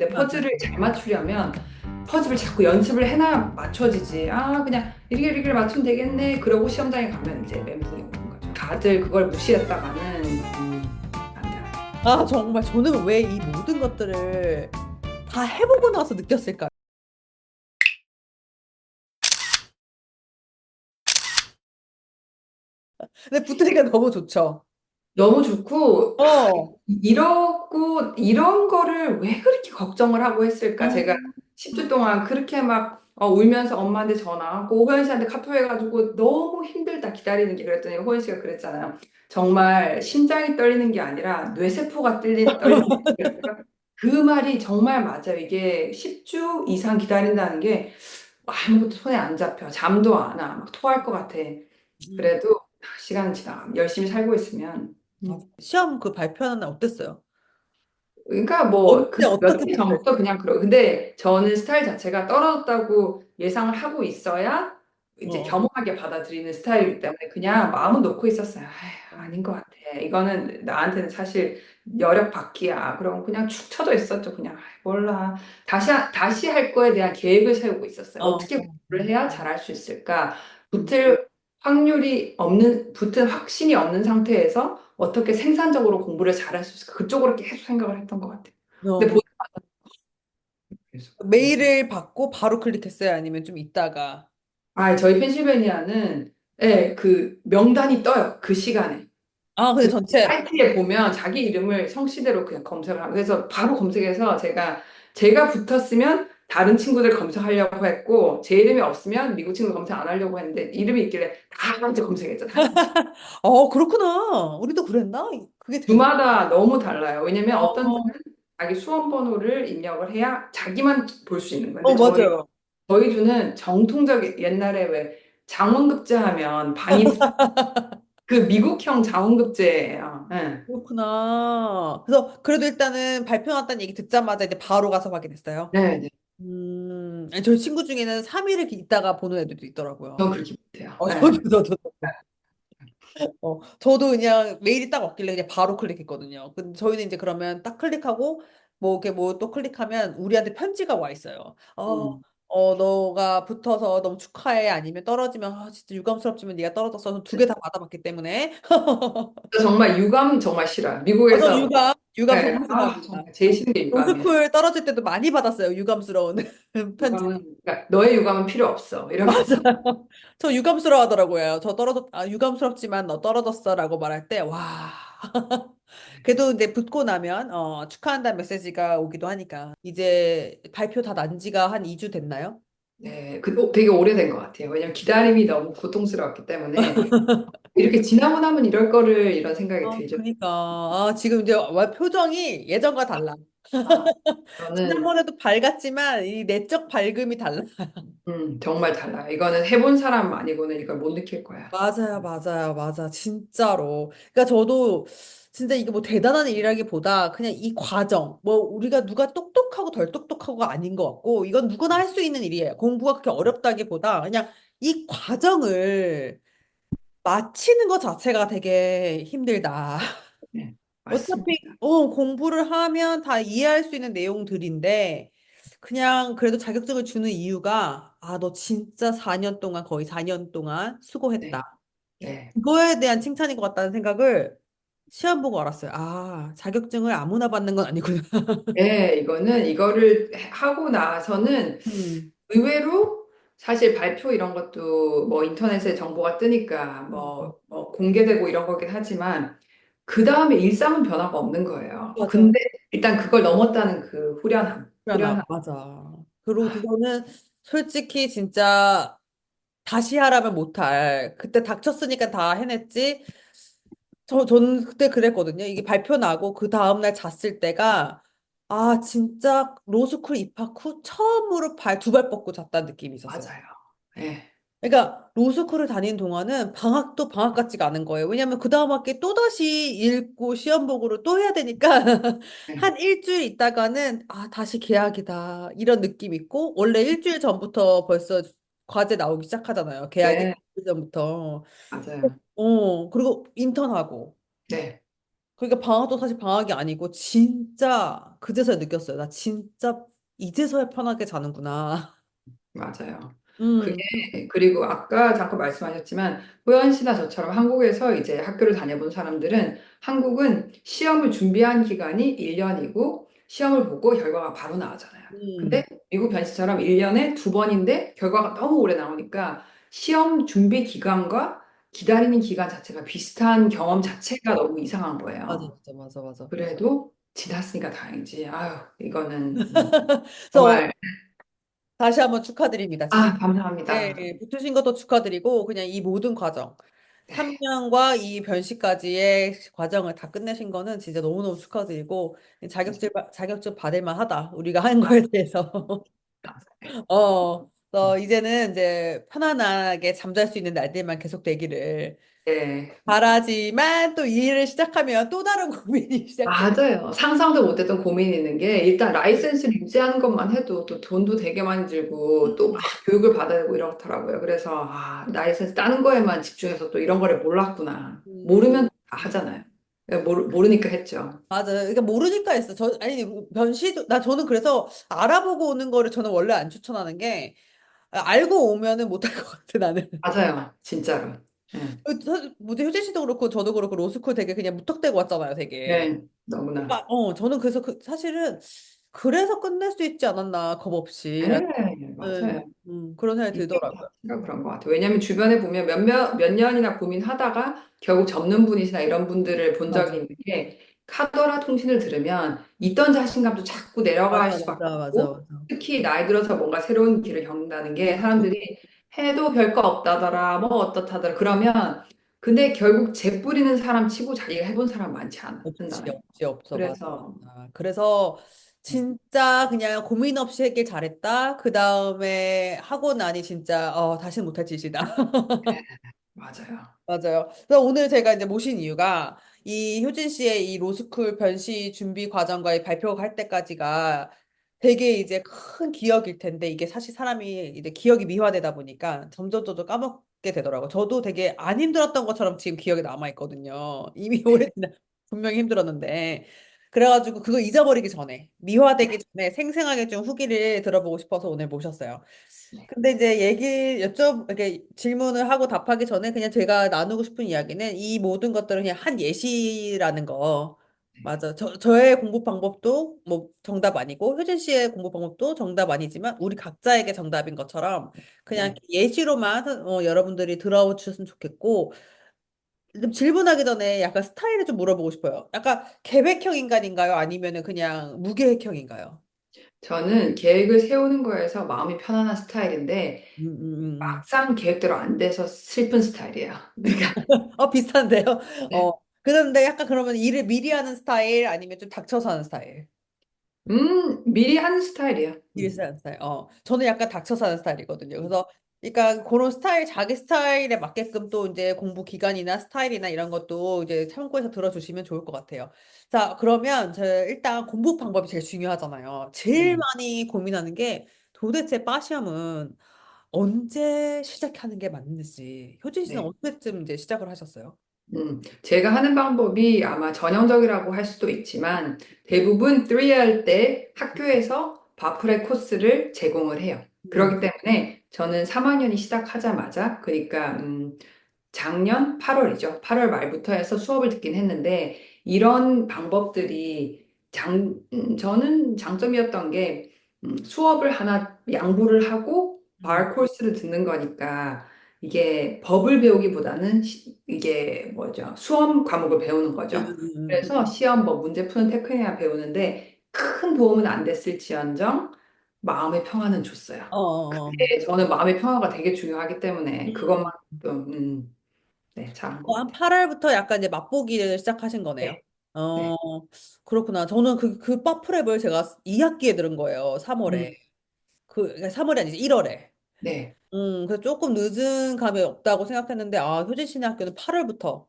근데 맞아. 퍼즐을 잘 맞추려면 퍼즐을 자꾸 연습을 해놔야 맞춰지지. 아, 그냥 이렇게 맞추면 되겠네. 그러고 시험장에 가면 이제 멘붕이 오는 거죠. 다들 그걸 무시했다가는 안 돼요. 아, 정말 저는 왜 이 모든 것들을 다 해보고 나서 느꼈을까요? 근데 붙으니까 너무 좋죠. 너무 좋고, 어. 이러고, 이런 거를 왜 그렇게 걱정을 하고 했을까? 어. 제가 10주 동안 그렇게 막 울면서 엄마한테 전화하고, 호연 씨한테 카톡 해가지고 너무 힘들다 기다리는 게 그랬더니 호연 씨가 그랬잖아요. 정말 심장이 떨리는 게 아니라 뇌세포가 떨리는 게 그랬어요. 그 말이 정말 맞아요. 이게 10주 이상 기다린다는 게 아무것도 손에 안 잡혀. 잠도 안 와. 막 토할 것 같아. 그래도 시간은 지나. 열심히 살고 있으면. 맞아. 시험 그 발표하는 날 어땠어요? 그러니까 뭐 그 언제 몇 어떻게 개 발표했어요? 전부터 그냥 근데 저는 스타일 자체가 떨어졌다고 예상을 하고 있어야 이제 어. 겸허하게 받아들이는 스타일이기 때문에 그냥 마음은 놓고 있었어요. 아휴, 어. 아닌 것 같아. 이거는 나한테는 사실 여력 밖이야. 그럼 그냥 축 처져 있었죠. 그냥 아이, 몰라. 다시 할 거에 대한 계획을 세우고 있었어요. 어. 어떻게 공부를 해야 잘할 수 있을까? 음. 붙을 확신이 없는 상태에서 어떻게 생산적으로 공부를 잘할 수 있을까? 그쪽으로 계속 생각을 했던 것 같아요. 근데 어. 계속. 메일을 받고 바로 클릭했어요? 아니면 좀 있다가? 저희 펜실베니아는 그 명단이 떠요. 그 시간에. 아, 근데 그 전체. 사이트에 보면 자기 이름을 성씨대로 그냥 검색을 하고 그래서 바로 검색해서 제가 붙었으면 다른 친구들 검색하려고 했고 제 이름이 없으면 미국 친구 검색 안 하려고 했는데 이름이 있길래 다 이제 검색했죠. 다 검색. 그렇구나. 우리도 그랬나? 그게 되나? 주마다 너무 달라요. 왜냐면 어떤 어, 주는 자기 수험 번호를 입력을 해야 자기만 볼 수 있는 거예요. 근데 맞아요. 저희 주는 정통적 옛날에 왜 장원급제 하면 방이 그 미국형 장원급제예요. 예. 그렇구나. 그래서 그래도 일단은 발표 났다는 얘기 듣자마자 이제 바로 가서 확인했어요. 네, 네. 아니, 저희 친구 중에는 3일을 있다가 보는 애들도 저 있더라고요. 그렇게 못해요. 저도, 예. 저도. 저도 그냥 메일이 딱 왔길래 그냥 바로 클릭했거든요. 근데 저희는 이제 그러면 딱 클릭하고 뭐 이렇게 뭐 또 클릭하면 우리한테 편지가 와 있어요. 음. 너가 붙어서 너무 축하해. 아니면 떨어지면 진짜 유감스럽지만 네가 떨어졌어. 두 개 다 받아봤기 때문에. 저 정말 유감 정말 싫어요. 저 미국에서 유감 네. 정말 싫어합니다. 정말 제일 싫은 게 유감이에요. 로스쿨 떨어질 때도 많이 받았어요. 유감스러운 편지. 그러니까 너의 유감은 필요 없어. 이러면서. 저 유감스러워 하더라고요. 유감스럽지만 너 떨어졌어라고 말할 때, 와. 그래도 이제 붙고 나면, 축하한다는 메시지가 오기도 하니까. 이제 발표 다 난 지가 한 2주 됐나요? 네, 되게 오래된 것 같아요. 왜냐면 기다림이 너무 고통스러웠기 때문에 이렇게 지나고 나면 이럴 거를 이런 생각이 들죠. 그니까. 지금 이제 표정이 예전과 달라. 아, 저는 지난번에도 밝았지만, 이 내적 밝음이 달라. 정말 달라요. 이거는 해본 사람 아니고는 이걸 못 느낄 거야. 맞아요, 맞아요, 맞아. 진짜로. 그러니까 저도 진짜 이게 뭐 대단한 일이라기보다 그냥 이 과정, 뭐 우리가 누가 똑똑하고 덜 똑똑하고가 아닌 것 같고, 이건 누구나 할 수 있는 일이에요. 공부가 그렇게 어렵다기보다 그냥 이 과정을 마치는 것 자체가 되게 힘들다. 네, 어차피 맞습니다. 공부를 하면 다 이해할 수 있는 내용들인데 그냥 그래도 자격증을 주는 이유가 너 진짜 4년 동안 거의 4년 동안 네, 수고했다. 네. 그거에 대한 칭찬인 것 같다는 생각을 시험 보고 알았어요. 자격증을 아무나 받는 건 아니구나. 네, 이거를 하고 나서는 음. 의외로 사실 발표 이런 것도 뭐 인터넷에 정보가 뜨니까 음. 뭐 공개되고 이런 거긴 하지만 그 다음에 일상은 변화가 없는 거예요. 맞아. 근데 일단 그걸 넘었다는 그 후련함. 맞아. 그리고 그거는 솔직히 진짜 다시 하라면 못할. 그때 닥쳤으니까 다 해냈지. 저는 그때 그랬거든요. 이게 발표 나고 그 다음날 잤을 때가 진짜 로스쿨 입학 후 처음으로 두 발 뻗고 잤다는 느낌이 있었어요. 맞아요. 네, 그러니까 로스쿨을 다닌 동안은 방학도 방학 같지가 않은 거예요. 왜냐하면 그 다음 학기 또다시 읽고 시험 보고를 또 해야 되니까 네, 한 일주일 있다가는 다시 개학이다 이런 느낌 있고 원래 일주일 전부터 벌써 과제 나오기 시작하잖아요. 개학이 네, 일주일 전부터. 맞아요. 그리고 인턴하고 네. 그러니까 방학도 사실 방학이 아니고 진짜 그제서야 느꼈어요. 나 진짜 이제서야 편하게 자는구나. 맞아요. 그게, 음, 그리고 아까 잠깐 말씀하셨지만, 호연 씨나 저처럼 한국에서 이제 학교를 다녀본 사람들은 한국은 시험을 준비한 기간이 1년이고, 시험을 보고 결과가 바로 나오잖아요. 음, 근데 미국 변씨처럼 1년에 두 번인데 결과가 너무 오래 나오니까 시험 준비 기간과 기다리는 기간 자체가 비슷한 경험 자체가 너무 이상한 맞아, 거예요. 맞아, 맞아, 맞아. 그래도 지났으니까 다행이지. 아유, 이거는 그래서 정말, 다시 한번 축하드립니다. 진짜. 아, 예, 감사합니다. 예, 붙으신 것도 축하드리고 그냥 이 모든 과정, 네. 3년과 이 변시까지의 과정을 다 끝내신 거는 진짜 너무너무 축하드리고 자격증 받을 만하다. 우리가 한 거에 대해서. 그래서 이제는 이제 편안하게 잠잘 수 있는 날들만 계속 되기를 네, 바라지만 또 이 일을 시작하면 또 다른 고민이 시작돼. 맞아요. 상상도 못했던 고민이 있는 게 일단 라이센스를 유지하는 것만 해도 또 돈도 되게 많이 들고 또 막 교육을 받아야 되고 이렇더라고요. 그래서 아, 라이센스 따는 거에만 집중해서 또 이런 거를 몰랐구나. 음, 모르면 다 하잖아요. 모르니까 했죠. 맞아요. 그러니까 모르니까 했어. 아니 변시도 저는 그래서 알아보고 오는 거를 저는 원래 안 추천하는 게 알고 오면은 못할 것 같아 나는. 맞아요. 진짜로. 네, 뭐지 효진 씨도 그렇고 저도 그렇고 로스쿨 되게 그냥 무턱대고 왔잖아요, 되게. 네, 너무나. 저는 그래서 사실은 그래서 끝낼 수 있지 않았나 겁 없이. 네, 맞아요. 그런 생각이 인생 들더라고요. 자체가 그런 것 같아요. 왜냐하면 주변에 보면 몇 년이나 고민하다가 결국 접는 분이시나 이런 분들을 본 적이 맞아. 있는 게 카더라 통신을 들으면 있던 자신감도 자꾸 내려갈 맞아, 수밖에 맞아, 맞아, 없고 맞아. 특히 나이 들어서 뭔가 새로운 길을 겪는다는 게 사람들이 해도 별거 없다더라, 뭐 어떻다더라 그러면 근데 결국 재 뿌리는 사람 치고 자기가 해본 사람 많지 없지, 않다는 거. 없지, 없어. 맞아, 그래서 맞아. 그래서 진짜 그냥 고민 없이 했길 잘했다. 그 다음에 하고 나니 진짜, 다시는 못할 짓이다. 맞아요. 맞아요. 그래서 오늘 제가 이제 모신 이유가 이 효진 씨의 이 로스쿨 변시 준비 과정과 이 발표가 할 때까지가 되게 이제 큰 기억일 텐데 이게 사실 사람이 이제 기억이 미화되다 보니까 점점 까먹게 되더라고요. 저도 되게 안 힘들었던 것처럼 지금 기억에 남아 있거든요. 이미 오래 분명히 힘들었는데. 그래가지고 그거 잊어버리기 전에 미화되기 전에 생생하게 좀 후기를 들어보고 싶어서 오늘 모셨어요. 네. 근데 이제 이렇게 질문을 하고 답하기 전에 그냥 제가 나누고 싶은 이야기는 이 모든 것들은 그냥 한 예시라는 거. 맞아. 저의 공부 방법도 뭐 정답 아니고 효진 씨의 공부 방법도 정답 아니지만 우리 각자에게 정답인 것처럼 그냥 네. 예시로만 여러분들이 들어주셨으면 좋겠고 좀 질문하기 전에 약간 스타일을 좀 물어보고 싶어요. 약간 계획형 인간인가요? 아니면은 그냥 무계획형인가요? 저는 계획을 세우는 거에서 마음이 편안한 스타일인데 음, 음, 음. 막상 계획대로 안 돼서 슬픈 스타일이에요. 그러니까 비슷한데요? 네. 어. 그런데 약간 그러면 일을 미리 하는 스타일 아니면 좀 닥쳐서 하는 스타일? 미리 하는 스타일이에요. 미리 하는 스타일. 저는 약간 닥쳐서 하는 스타일이거든요. 그래서 그러니까 그런 스타일, 자기 스타일에 맞게끔 또 이제 공부 기간이나 스타일이나 이런 것도 이제 참고해서 들어주시면 좋을 것 같아요. 자, 그러면 저 일단 공부 방법이 제일 중요하잖아요. 제일 네. 많이 고민하는 게 도대체 빠시험은 언제 시작하는 게 맞는지. 효진 씨는 네. 언제쯤 이제 시작을 하셨어요? 제가 하는 방법이 아마 전형적이라고 할 수도 있지만 대부분 3 할 때 학교에서 바프레 코스를 제공을 해요. 음. 그렇기 때문에 저는 3학년이 시작하자마자 그러니까 작년 8월이죠. 8월 말부터 해서 수업을 듣긴 했는데 이런 방법들이 저는 장점이었던 게 수업을 하나 양보를 하고 음. bar 코र्스를 듣는 거니까 이게 법을 배우기보다는 이게 뭐죠? 수험 과목을 배우는 음, 거죠. 음, 음. 그래서 시험 뭐 문제 푸는 테크닉이나 배우는데 큰 도움은 안 됐을지언정 마음의 평화는 줬어요. 어, 어, 어. 네, 저는 마음의 평화가 되게 중요하기 때문에 그것만 음. 좀 네, 잘한 것 한 같아요. 8월부터 약간 이제 맛보기를 시작하신 거네요. 네, 네, 어, 그렇구나. 저는 그 파프랩을 제가 2학기에 들은 거예요. 3월에. 음, 3월이 아니지, 1월에. 네, 그래서 조금 늦은 감이 없다고 생각했는데, 효진 씨네 학교는 8월부터.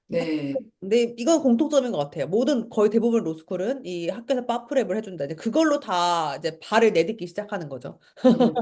네, 근데 이건 공통점인 것 같아요. 모든 거의 대부분 로스쿨은 이 학교에서 파프랩을 해준다. 이제 그걸로 다 이제 발을 내딛기 시작하는 거죠. 음, 네,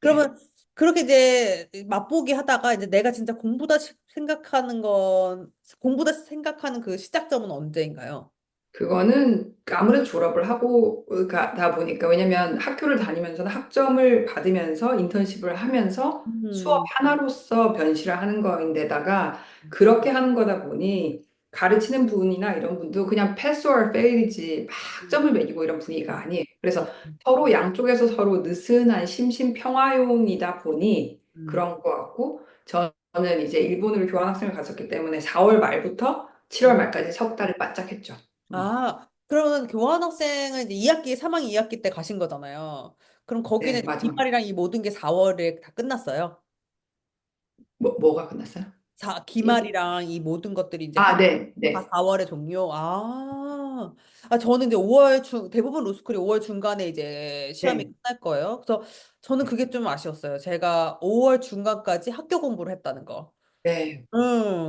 그러면 그렇게 이제 맛보기 하다가 이제 내가 진짜 공부다 생각하는 건, 공부다 생각하는 그 시작점은 언제인가요? 그거는 아무래도 졸업을 하고 가다 보니까 왜냐면 학교를 다니면서는 학점을 받으면서 인턴십을 하면서 수업 음, 하나로서 변실을 하는 거인데다가 그렇게 하는 거다 보니 가르치는 분이나 이런 분도 그냥 pass or fail이지 막 점을 매기고 이런 분위기가 아니에요. 그래서 음, 서로 양쪽에서 서로 느슨한 심심평화용이다 보니 음, 그런 것 같고 저는 이제 일본으로 교환학생을 갔었기 때문에 4월 말부터 7월 음. 말까지 석 달을 바짝 했죠. 아, 그러면 교환학생은 이제 2학기, 3학기 2학기 때 가신 거잖아요. 그럼 거기는 네, 이제 마지막. 기말이랑 이 모든 게 4월에 다 끝났어요. 뭐가 끝났어요? 이- 기말이랑 이 모든 것들이 이제 아, 학, 네, 다 네, 4월에 종료? 저는 이제 5월 대부분 로스쿨이 5월 중간에 이제 시험이 네, 끝날 거예요. 그래서 저는 그게 좀 아쉬웠어요. 제가 5월 중간까지 학교 공부를 했다는 거. 네.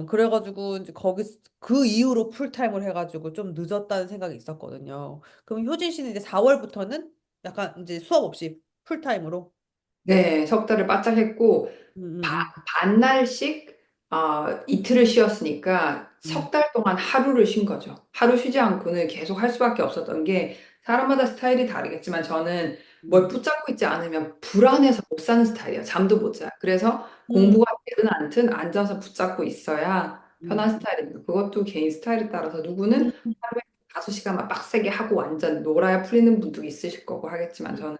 그래가지고 이제 거기 그 이후로 풀타임을 해가지고 좀 늦었다는 생각이 있었거든요. 그럼 효진 씨는 이제 4월부터는 약간 이제 수업 없이 풀타임으로? 네, 석 달을 바짝 했고, 음, 바, 음, 반날씩 이틀을 쉬었으니까 음, 석 달 동안 하루를 쉰 거죠. 하루 쉬지 않고는 계속 할 수밖에 없었던 게 사람마다 스타일이 다르겠지만 저는 뭘 음, 붙잡고 있지 않으면 불안해서 못 사는 스타일이에요. 잠도 못 자요. 그래서 음, 공부가 되든 않든 앉아서 붙잡고 있어야 음, 편한 스타일입니다. 그것도 개인 스타일에 따라서 음, 누구는 하루에 5시간만 빡세게 하고 완전 놀아야 풀리는 분도 있으실 거고 하겠지만 저는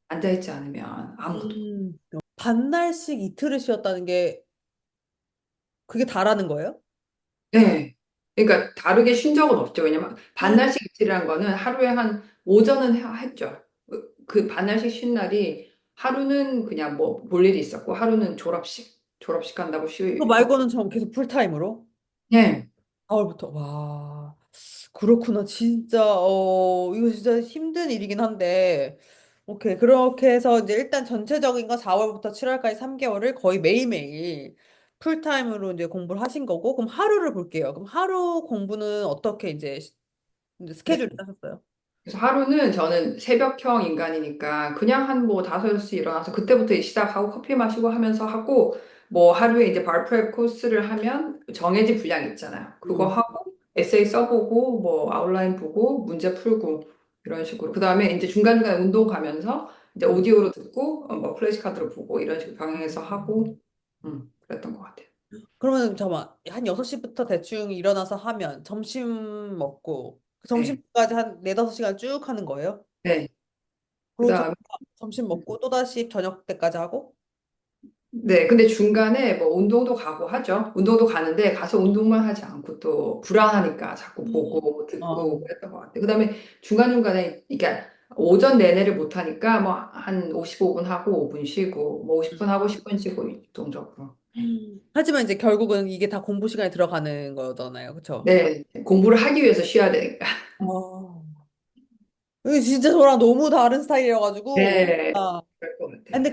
앉아있지 않으면 아무것도 반날씩 이틀을 쉬었다는 게 그게 다라는 거예요? 네. 그러니까 다르게 쉰 적은 없죠. 왜냐면 음. 반날씩 이틀이라는 거는 하루에 한 오전은 했죠. 그 반날씩 쉰 날이 하루는 그냥 뭐 볼 일이 있었고 하루는 졸업식 간다고 그거 쉬고 말고는 전 계속 풀타임으로? 네. 4월부터. 와, 그렇구나. 진짜, 이거 진짜 힘든 일이긴 한데. 오케이. 그렇게 해서 이제 일단 전체적인 건 4월부터 7월까지 3개월을 거의 매일매일 풀타임으로 이제 공부를 하신 거고, 그럼 하루를 볼게요. 그럼 하루 공부는 어떻게 이제 네. 스케줄을 짜셨어요? 그래서 하루는 저는 새벽형 인간이니까 그냥 한 뭐 5시 일어나서 그때부터 시작하고 커피 마시고 하면서 하고 뭐 하루에 이제 발프렙 코스를 하면 정해진 분량이 있잖아요. 그거 음. 하고 에세이 써보고 뭐 아웃라인 보고 문제 풀고 이런 식으로. 그 다음에 이제 중간중간에 운동 가면서 이제 음. 오디오로 듣고 뭐 플래시카드로 보고 이런 식으로 병행해서 하고 그랬던 것 같아요. 그러면 잠깐만. 한 6시부터 대충 일어나서 하면 점심 먹고, 그 네. 점심까지 한 4, 5시간 쭉 하는 거예요? 네. 그 그리고 다음에 점심 먹고 또다시 저녁 때까지 하고? 네, 근데 중간에 뭐 운동도 가고 하죠. 운동도 가는데 가서 운동만 하지 않고 또 불안하니까 자꾸 보고 어. 듣고 그랬던 것 같아요. 그다음에 중간중간에 이게 오전 내내를 못 하니까 뭐 한 55분 하고 5분 쉬고 뭐 50분 하고 10분 쉬고 유동적으로. 하지만 이제 결국은 이게 다 공부 시간에 들어가는 거잖아요. 그쵸? 네, 공부를 하기 위해서 쉬어야 되니까. 어. 이게 진짜 저랑 너무 다른 스타일이어가지고. 네, 아, 그럴 것 같아요. 근데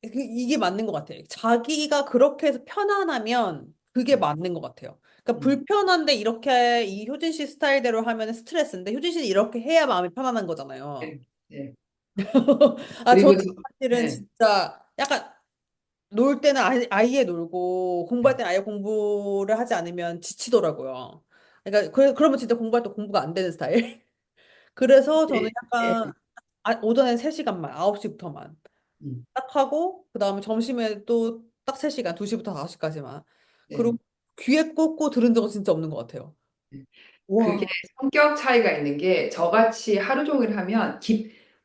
이게 맞는 것 같아요. 자기가 그렇게 해서 편안하면 그게 맞는 것 같아요. 그러니까 음, 불편한데 이렇게 이 효진 씨 스타일대로 하면 스트레스인데 효진 씨는 이렇게 해야 마음이 편안한 거잖아요. 네, 네. 저는 그리고 사실은 네, 진짜 약간 놀 때는 아예 놀고 공부할 때는 아예 공부를 하지 않으면 지치더라고요. 그러니까 그러면 진짜 공부할 때 공부가 안 되는 스타일. 그래서 저는 네, 약간 네. 오전에 3시간만 9시부터만 음, 딱 하고 그다음에 점심에 또 딱 3시간 2시부터 5시까지만 그리고 네. 귀에 꽂고 들은 적은 진짜 없는 것 같아요. 그게 와. 성격 차이가 있는 게 저같이 하루 종일 하면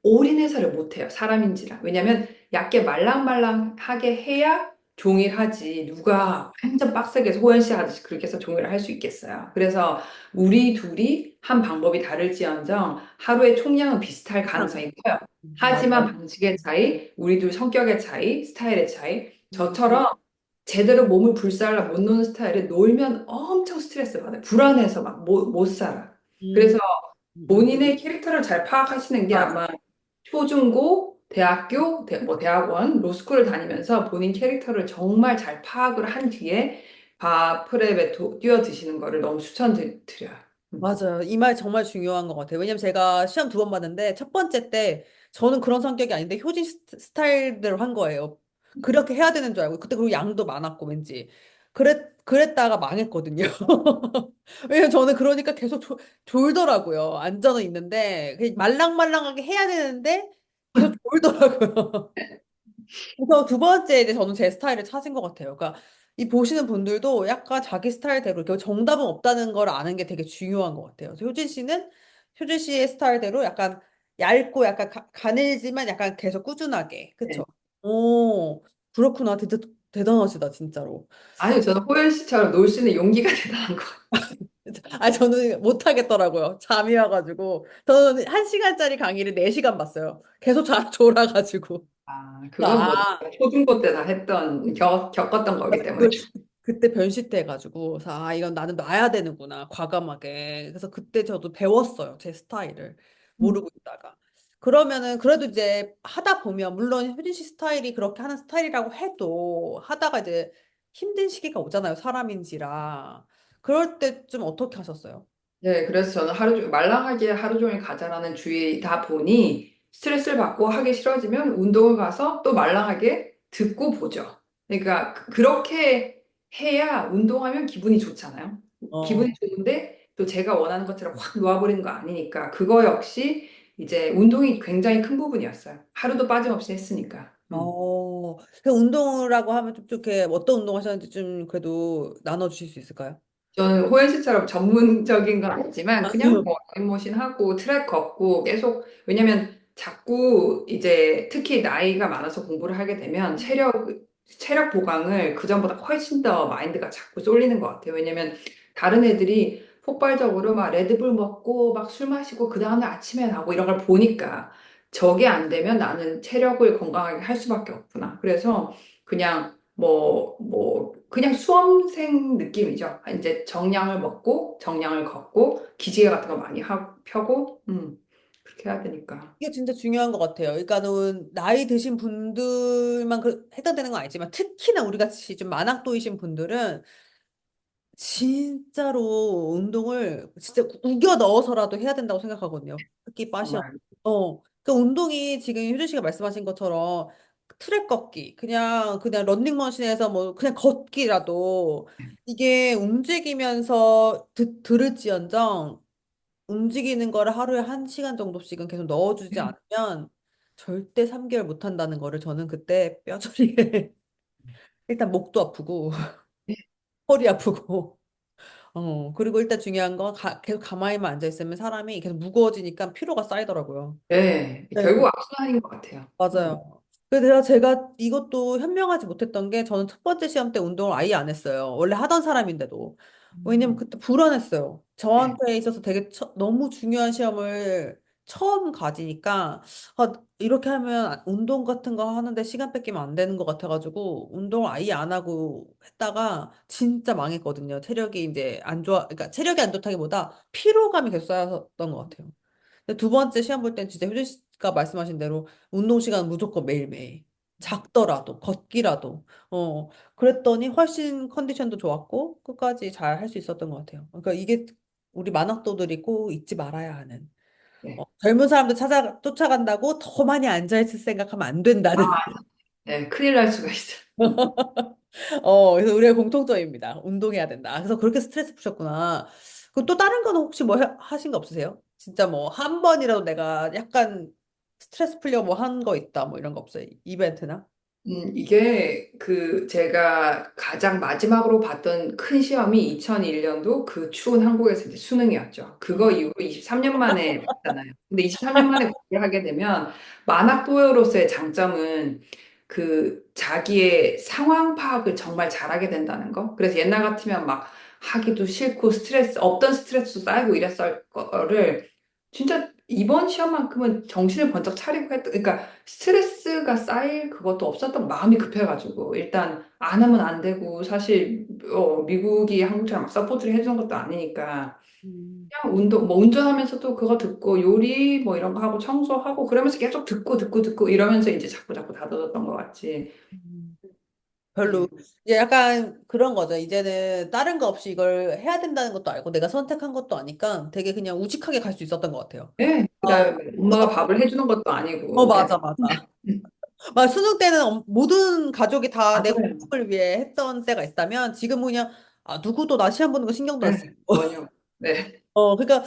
올인해서를 못해요. 사람인지라. 왜냐면 얇게 말랑말랑하게 해야 종일 하지. 누가 완전 빡세게 해서 호연 씨 하듯이 그렇게 해서 종일을 할 수 있겠어요. 그래서 우리 둘이 한 방법이 다를지언정 하루의 총량은 비슷할 가능성이 커요. 하지만 맞아요. 방식의 차이, 우리 둘 성격의 차이, 스타일의 차이. 음, 저처럼 제대로 몸을 불살라 못 노는 스타일에 놀면 엄청 스트레스 받아요. 불안해서 막 못 살아. 음, 그래서 음. 본인의 캐릭터를 잘 파악하시는 게 맞아. 아마 초중고, 대학교, 뭐 대학원, 로스쿨을 다니면서 본인 캐릭터를 정말 잘 파악을 한 뒤에 프랩에 뛰어드시는 거를 너무 추천드려요. 맞아요. 이 말 정말 중요한 것 같아요. 왜냐면 제가 시험 2번 봤는데 첫 번째 때 저는 그런 성격이 아닌데 효진 스타일대로 한 거예요. 그렇게 해야 되는 줄 알고 그때 그리고 양도 많았고 왠지. 그랬다가 망했거든요. 왜냐면 저는 그러니까 계속 졸더라고요. 앉아는 있는데, 그냥 말랑말랑하게 해야 되는데, 계속 졸더라고요. 그래서 두 번째 이제 저는 제 스타일을 찾은 것 같아요. 그러니까 이 보시는 분들도 약간 자기 스타일대로 이렇게 정답은 없다는 걸 아는 게 되게 중요한 것 같아요. 그래서 효진 씨의 스타일대로 약간 얇고 약간 가늘지만 약간 계속 꾸준하게. 네. 그쵸? 오, 그렇구나. 진짜 대단하시다, 진짜로. 아니요, 저는 호연 씨처럼 놀 수 있는 용기가 대단한 것 같아요. 아, 저는 못 하겠더라고요. 잠이 와가지고. 저는 1시간짜리 강의를 4시간 봤어요. 계속 졸아가지고. 아, 그건 뭐 아, 초중고 때 다 했던, 겪었던 거기 때문에. 그때 변시태 해가지고 그래서 아 이건 나는 놔야 되는구나 과감하게 그래서 그때 저도 배웠어요 제 스타일을 모르고 있다가 그러면은 그래도 이제 하다 보면 물론 효진 씨 스타일이 그렇게 하는 스타일이라고 해도 하다가 이제 힘든 시기가 오잖아요 사람인지라 그럴 때 좀 어떻게 하셨어요? 네, 그래서 저는 말랑하게 하루 종일 가자라는 주의다 보니 스트레스를 받고 하기 싫어지면 운동을 가서 또 말랑하게 듣고 보죠. 그러니까 그렇게 해야 운동하면 기분이 좋잖아요. 기분이 어. 좋은데 또 제가 원하는 것처럼 확 놓아버리는 거 아니니까 그거 역시 이제 운동이 굉장히 큰 부분이었어요. 하루도 빠짐없이 했으니까. 그 운동이라고 하면 좀 이렇게 어떤 운동 하셨는지 좀 그래도 나눠주실 수 있을까요? 저는 호연 씨처럼 전문적인 건 아니지만 그냥 뭐 러닝머신 하고 트랙 걷고 계속 왜냐면 자꾸 이제 특히 나이가 많아서 공부를 하게 되면 체력 보강을 그전보다 훨씬 더 마인드가 자꾸 쏠리는 것 같아요. 왜냐면 다른 애들이 폭발적으로 막 레드불 먹고 막 술 마시고 그 다음날 아침에 나고 이런 걸 보니까 저게 안 되면 나는 체력을 건강하게 할 수밖에 없구나. 그래서 그냥 그냥 수험생 느낌이죠. 이제 정량을 먹고, 정량을 걷고, 기지개 같은 거 많이 펴고, 그렇게 해야 되니까. 이게 진짜 중요한 것 같아요. 그러니까는 나이 드신 분들만 해당되는 건 아니지만 특히나 우리 같이 좀 만학도이신 분들은 진짜로 운동을 진짜 우겨 넣어서라도 해야 된다고 생각하거든요. 특히 빠시아. 정말. 그 운동이 지금 효준 씨가 말씀하신 것처럼 트랙 걷기, 그냥 런닝머신에서 뭐 그냥 걷기라도 이게 움직이면서 들을지언정 움직이는 거를 하루에 1시간 정도씩은 계속 넣어주지 않으면 절대 3개월 못 한다는 거를 저는 그때 뼈저리게 일단 목도 아프고 허리 아프고 그리고 일단 중요한 건 계속 가만히만 앉아 있으면 사람이 계속 무거워지니까 피로가 쌓이더라고요. 네, 네. 결국 악순환인 것 같아요. 맞아요. 그래서 제가 이것도 현명하지 못했던 게 저는 첫 번째 시험 때 운동을 아예 안 했어요. 원래 하던 사람인데도. 왜냐면 음, 그때 불안했어요. 네. 저한테 있어서 되게 너무 중요한 시험을 처음 가지니까 아, 이렇게 하면 운동 같은 거 하는데 시간 뺏기면 안 되는 것 같아가지고 운동을 아예 안 하고 했다가 진짜 망했거든요. 체력이 이제 안 좋아, 그러니까 체력이 안 좋다기보다 피로감이 계속 쌓였던 것 같아요. 근데 두 번째 시험 볼 땐 진짜 효진 씨가 말씀하신 대로 운동 시간 무조건 매일매일. 작더라도, 걷기라도. 그랬더니 훨씬 컨디션도 좋았고, 끝까지 잘 할 수 있었던 것 같아요. 그러니까 이게 우리 만학도들이 꼭 잊지 말아야 하는. 네. 젊은 사람들 쫓아간다고 더 많이 앉아있을 생각하면 안 된다는. 네, 큰일 날 수가 있어요. 그래서 우리의 공통점입니다. 운동해야 된다. 그래서 그렇게 스트레스 푸셨구나. 그럼 또 다른 거는 혹시 뭐 하신 거 없으세요? 진짜 뭐 한 번이라도 내가 약간 스트레스 풀려고 뭐 한 거 있다. 뭐 이런 거 없어요? 이벤트나? 이게 제가 가장 마지막으로 봤던 큰 시험이 2001년도 그 추운 한국에서 이제 수능이었죠. 음. 그거 이후로 23년 만에 봤잖아요. 근데 23년 만에 공부를 하게 되면 만학도요로서의 장점은 그 자기의 상황 파악을 정말 잘하게 된다는 거. 그래서 옛날 같으면 막 하기도 싫고 없던 스트레스도 쌓이고 이랬을 거를 진짜 이번 시험만큼은 정신을 번쩍 차리고 그러니까 스트레스가 쌓일 그것도 없었던 마음이 급해가지고 일단 안 하면 안 되고 사실 미국이 한국처럼 막 서포트를 해주는 것도 아니니까 음. 그냥 운전하면서도 그거 듣고 요리 뭐 이런 거 하고 청소하고 그러면서 계속 듣고 이러면서 이제 자꾸 다뤄졌던 것 같지. 음. 네. 별로 이제 약간 그런 거죠. 이제는 다른 거 없이 이걸 해야 된다는 것도 알고 내가 선택한 것도 아니까 되게 그냥 우직하게 갈 수 있었던 것 같아요. 네. 어, 그다음에 엄마가 밥을 해주는 것도 아니고 그냥 맞아, 맞아. 막 수능 때는 모든 가족이 다 내 맞아요. 공부를 위해 했던 때가 있다면 지금은 그냥 아, 누구도 나 시험 보는 거 신경도 안 쓰고. 네, 전혀. 네. 그러니까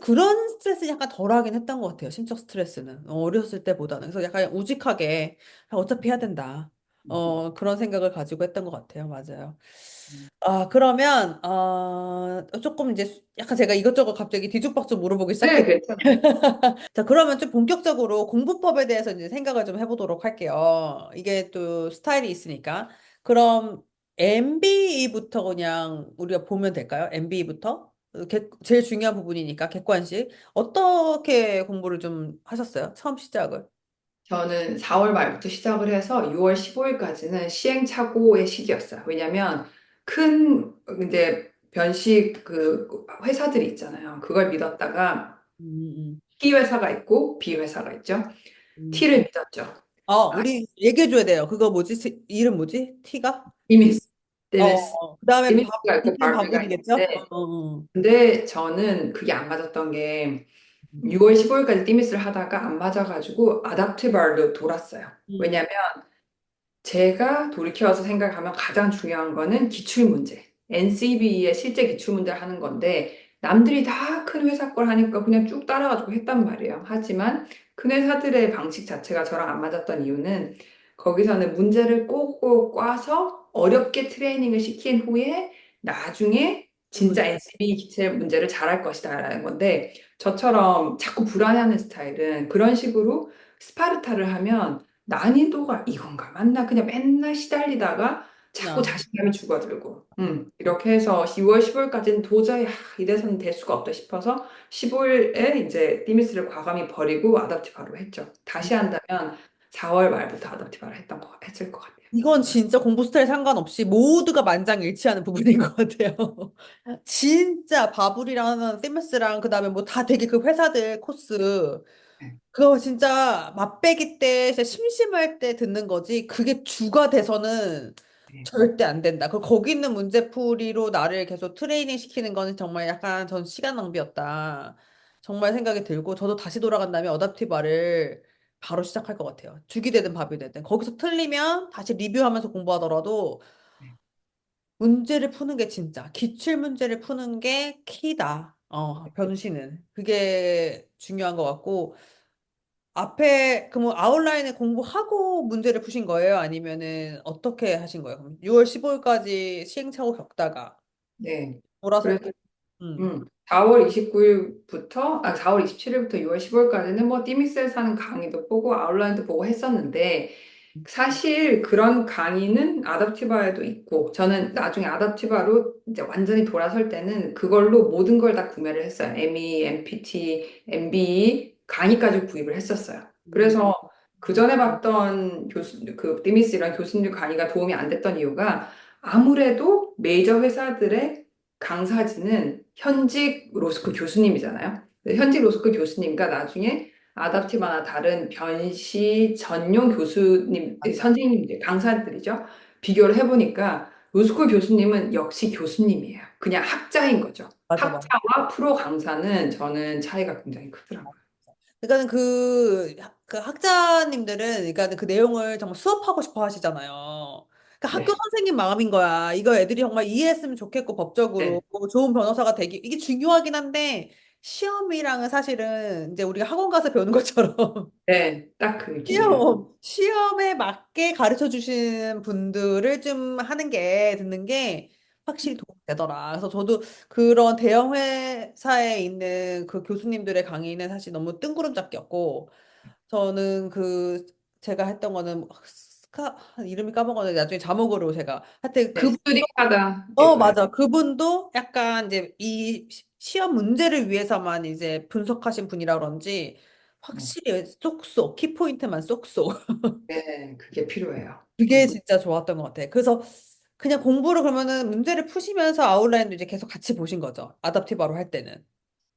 그런 스트레스는 약간 덜하긴 했던 것 같아요. 심적 스트레스는. 어렸을 때보다는. 그래서 약간 우직하게 아, 어차피 해야 된다. 그런 생각을 가지고 했던 것 같아요. 맞아요. 아, 그러면, 조금 이제 약간 제가 이것저것 갑자기 뒤죽박죽 물어보기 네, 시작했 괜찮아요. 자, 그러면 좀 본격적으로 공부법에 대해서 이제 생각을 좀 해보도록 할게요. 이게 또 스타일이 있으니까. 그럼 MBE부터 그냥 우리가 보면 될까요? MBE부터? 제일 중요한 부분이니까, 객관식. 어떻게 공부를 좀 하셨어요? 처음 시작을. 저는 4월 말부터 시작을 해서 6월 15일까지는 시행착오의 시기였어요. 왜냐면 큰 이제 변식 그 회사들이 있잖아요. 그걸 믿었다가 음, T 회사가 있고 B 회사가 있죠. 음. T를 믿었죠. 아, 우리 얘기해줘야 돼요. 그거 뭐지? 이름 뭐지? T가? 디미스, 디미스, 그 다음에 디미스가 있고 B는 바비가 바블이겠죠? 있는데 근데 저는 그게 안 맞았던 게 음, 6월 15일까지 디미스를 하다가 안 맞아가지고 아답티브로 돌았어요. 음, 왜냐면 제가 돌이켜서 생각하면 가장 중요한 거는 기출문제. NCB의 실제 기출문제를 하는 건데, 남들이 다 큰 회사 걸 하니까 그냥 쭉 따라가지고 했단 말이에요. 하지만 큰 회사들의 방식 자체가 저랑 안 맞았던 이유는 거기서는 문제를 꼭꼭 꽈서 어렵게 트레이닝을 시킨 후에 나중에 진짜 문제. NCB 기출 문제를 잘할 것이다라는 건데, 저처럼 자꾸 불안해하는 스타일은 그런 식으로 스파르타를 하면 난이도가 이건가 맞나 그냥 맨날 시달리다가 자꾸 나. 자신감이 죽어들고 이렇게 해서 2월 15일까지는 도저히 이래서는 될 수가 없다 싶어서 15일에 이제 디미스를 과감히 버리고 아답티바로 했죠. 다시 한다면 4월 말부터 아답티바를 했을 것 같아요. 이건 진짜 공부 스타일 상관없이 모두가 만장일치하는 부분인 것 같아요. 진짜 바블이랑 세메스랑 그다음에 뭐 다 되게 그 회사들 코스 네, 그거 진짜 맛배기 때 진짜 심심할 때 듣는 거지 그게 주가 돼서는 네, 절대 안 된다. 거기 있는 문제풀이로 나를 계속 트레이닝 시키는 거는 정말 약간 전 시간 낭비였다. 정말 생각이 들고 저도 다시 돌아간다면 어답티바를 바로 시작할 것 같아요. 죽이 되든 밥이 되든 거기서 틀리면 다시 리뷰하면서 공부하더라도 네. 문제를 푸는 게 진짜 기출 문제를 푸는 게 키다. 변신은 그게 중요한 것 같고 앞에 그럼 아웃라인을 공부하고 문제를 푸신 거예요? 아니면은 어떻게 하신 거예요? 그럼 6월 15일까지 시행착오 겪다가 네. 돌아서 그래서 음, 4월 29일부터, 4월 27일부터 6월 15일까지는 뭐 띠믹스에서 하는 강의도 보고 아웃라인도 보고 했었는데 사실 그런 강의는 아답티바에도 있고 저는 나중에 아답티바로 이제 완전히 돌아설 때는 그걸로 모든 걸 다 구매를 했어요. ME, MPT, MBE 강의까지 구입을 했었어요. 음, 그래서 그 음, 전에 봤던 그 띠믹스 이런 교수님들 강의가 도움이 안 됐던 이유가 아무래도 메이저 회사들의 강사진은 현직 로스쿨 교수님이잖아요. 현직 로스쿨 교수님과 나중에 아답티브나 다른 변시 전용 교수님, 맞아, 선생님, 강사들이죠. 비교를 해보니까 로스쿨 교수님은 역시 교수님이에요. 그냥 학자인 거죠. 맞아, 맞아. 학자와 프로 강사는 저는 차이가 굉장히 크더라고요. 그러니까는 그 학자님들은 그러니까 그 내용을 정말 수업하고 싶어 하시잖아요. 그러니까 학교 네, 선생님 마음인 거야. 이거 애들이 정말 이해했으면 좋겠고 법적으로 네, 좋은 변호사가 되기 이게 중요하긴 한데 시험이랑은 사실은 이제 우리가 학원 가서 배우는 것처럼 네, 딱 그 느낌이에요. 시험에 맞게 가르쳐 주시는 분들을 좀 하는 게, 듣는 게 확실히 도움이 되더라. 그래서 저도 그런 대형 회사에 있는 그 교수님들의 강의는 사실 너무 뜬구름 잡기였고, 저는 제가 했던 거는 이름이 까먹었는데 나중에 자막으로 제가, 하여튼 네, 그분도, 스투디카다 이게 그거예요. 맞아. 그분도 약간 이제 이 시험 문제를 위해서만 이제 분석하신 분이라 그런지, 네, 확실히 쏙쏙 키포인트만 쏙쏙 네, 그게 필요해요. 그게 진짜 좋았던 것 같아. 그래서 그냥 공부를 그러면은 문제를 푸시면서 아웃라인도 이제 계속 같이 보신 거죠. 아답티바로 할 때는.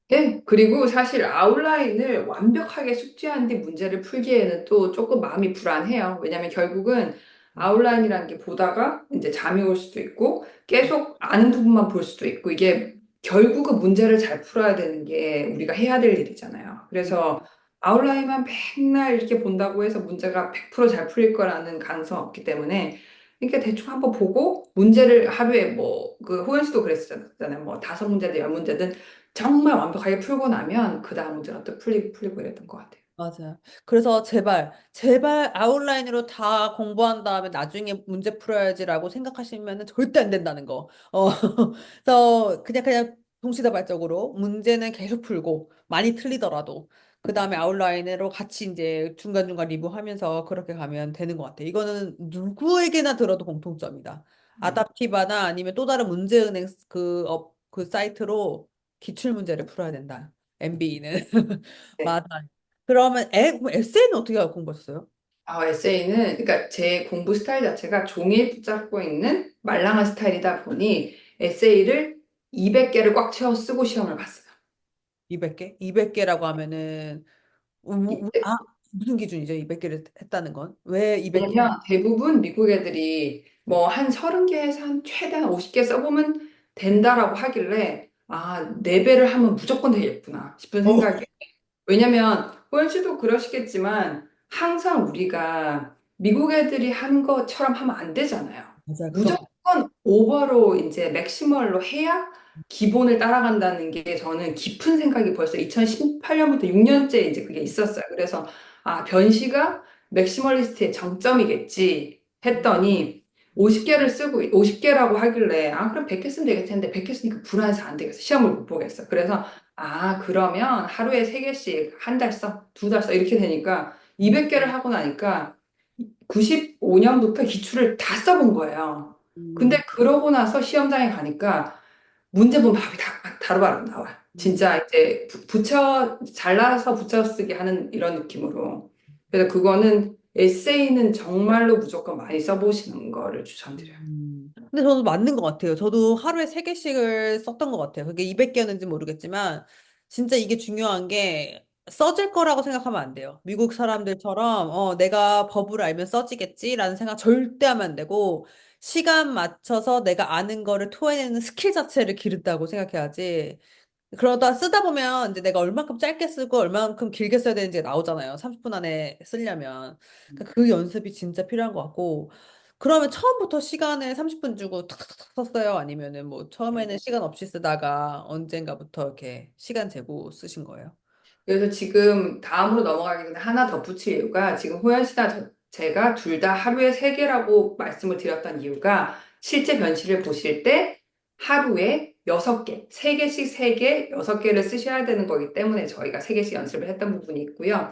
네, 그리고 사실 아웃라인을 완벽하게 숙지한 뒤 문제를 풀기에는 또 조금 마음이 불안해요. 왜냐면 결국은 아웃라인이라는 게 보다가 이제 잠이 올 수도 있고 계속 아는 부분만 볼 수도 있고 이게 결국은 문제를 잘 풀어야 되는 게 우리가 해야 될 일이잖아요. 그래서 아웃라인만 맨날 이렇게 본다고 해서 문제가 100%잘 풀릴 거라는 가능성은 없기 때문에 그러니까 대충 한번 보고 문제를 하루에 뭐 그 호연 씨도 그랬었잖아요. 뭐 5문제든 10문제든 정말 완벽하게 풀고 나면 그 다음 문제는 또 풀리고 이랬던 것 같아요. 맞아요. 그래서 제발 아웃라인으로 다 공부한 다음에 나중에 문제 풀어야지라고 생각하시면은 절대 안 된다는 거. 그래서 그냥 동시다발적으로 문제는 계속 풀고 많이 틀리더라도 그 다음에 아웃라인으로 같이 이제 중간중간 리뷰하면서 그렇게 가면 되는 것 같아요. 이거는 누구에게나 들어도 공통점이다. 아답티바나 아니면 또 다른 문제은행 그 사이트로 기출 문제를 풀어야 된다. MBE는. 맞아. 그럼 에세이는 어떻게 하고 공부했어요? 에세이는, 그러니까 제 공부 스타일 자체가 종이에 붙잡고 있는 말랑한 스타일이다 보니 에세이를 200개를 꽉 채워 쓰고 시험을 봤어요. 200개? 200개라고 하면은 이- 무슨 기준이죠? 200개를 했다는 건? 왜 200개? 왜냐면 대부분 미국 애들이 뭐 한 30개에서 한 최대한 50개 써보면 된다라고 하길래, 아, 4배를 하면 무조건 되겠구나 싶은 어, 생각에. 왜냐면 호연 씨도 그러시겠지만 항상 우리가 미국 애들이 하는 것처럼 하면 안 되잖아요. 맞아. 그런 거. 무조건 오버로 이제 맥시멀로 해야 기본을 따라간다는 게 저는 깊은 생각이 벌써 2018년부터 6년째 이제 그게 있었어요. 그래서 아, 변시가 맥시멀리스트의 정점이겠지 했더니 50개를 쓰고 50개라고 하길래 아, 그럼 100개 쓰면 되겠지 했는데 100개 쓰니까 불안해서 안 되겠어. 시험을 못 보겠어. 그래서 아, 그러면 하루에 3개씩 한 달 써, 2달 써 이렇게 되니까 200개를 하고 나니까 95년부터 기출을 다 써본 거예요. 근데 음, 그러고 나서 시험장에 가니까 문제 보면 답이 다 바로바로 나와. 음, 진짜 이제 잘라서 붙여쓰기 하는 이런 느낌으로. 그래서 그거는 에세이는 정말로 무조건 많이 써보시는 거를 추천드려요. 근데 저도 맞는 것 같아요. 저도 하루에 3개씩을 썼던 것 같아요. 그게 200개였는지 모르겠지만, 진짜 이게 중요한 게 써질 거라고 생각하면 안 돼요. 미국 사람들처럼, 내가 법을 알면 써지겠지라는 생각 절대 하면 안 되고, 시간 맞춰서 내가 아는 거를 토해내는 스킬 자체를 기른다고 생각해야지. 그러다 쓰다 보면 이제 내가 얼만큼 짧게 쓰고 얼만큼 길게 써야 되는지 나오잖아요. 30분 안에 쓰려면. 그러니까 그 연습이 진짜 필요한 것 같고. 그러면 처음부터 시간을 30분 주고 탁탁탁 썼어요? 아니면은 뭐 처음에는 시간 없이 쓰다가 언젠가부터 이렇게 시간 재고 쓰신 거예요? 그래서 지금 다음으로 넘어가기 전에 하나 덧붙일 이유가 지금 호연 씨나 제가 둘 다 하루에 3개라고 말씀을 드렸던 이유가 실제 변실을 보실 때 하루에 6개, 3개씩 3개, 6개를 쓰셔야 되는 거기 때문에 저희가 3개씩 연습을 했던 부분이 있고요.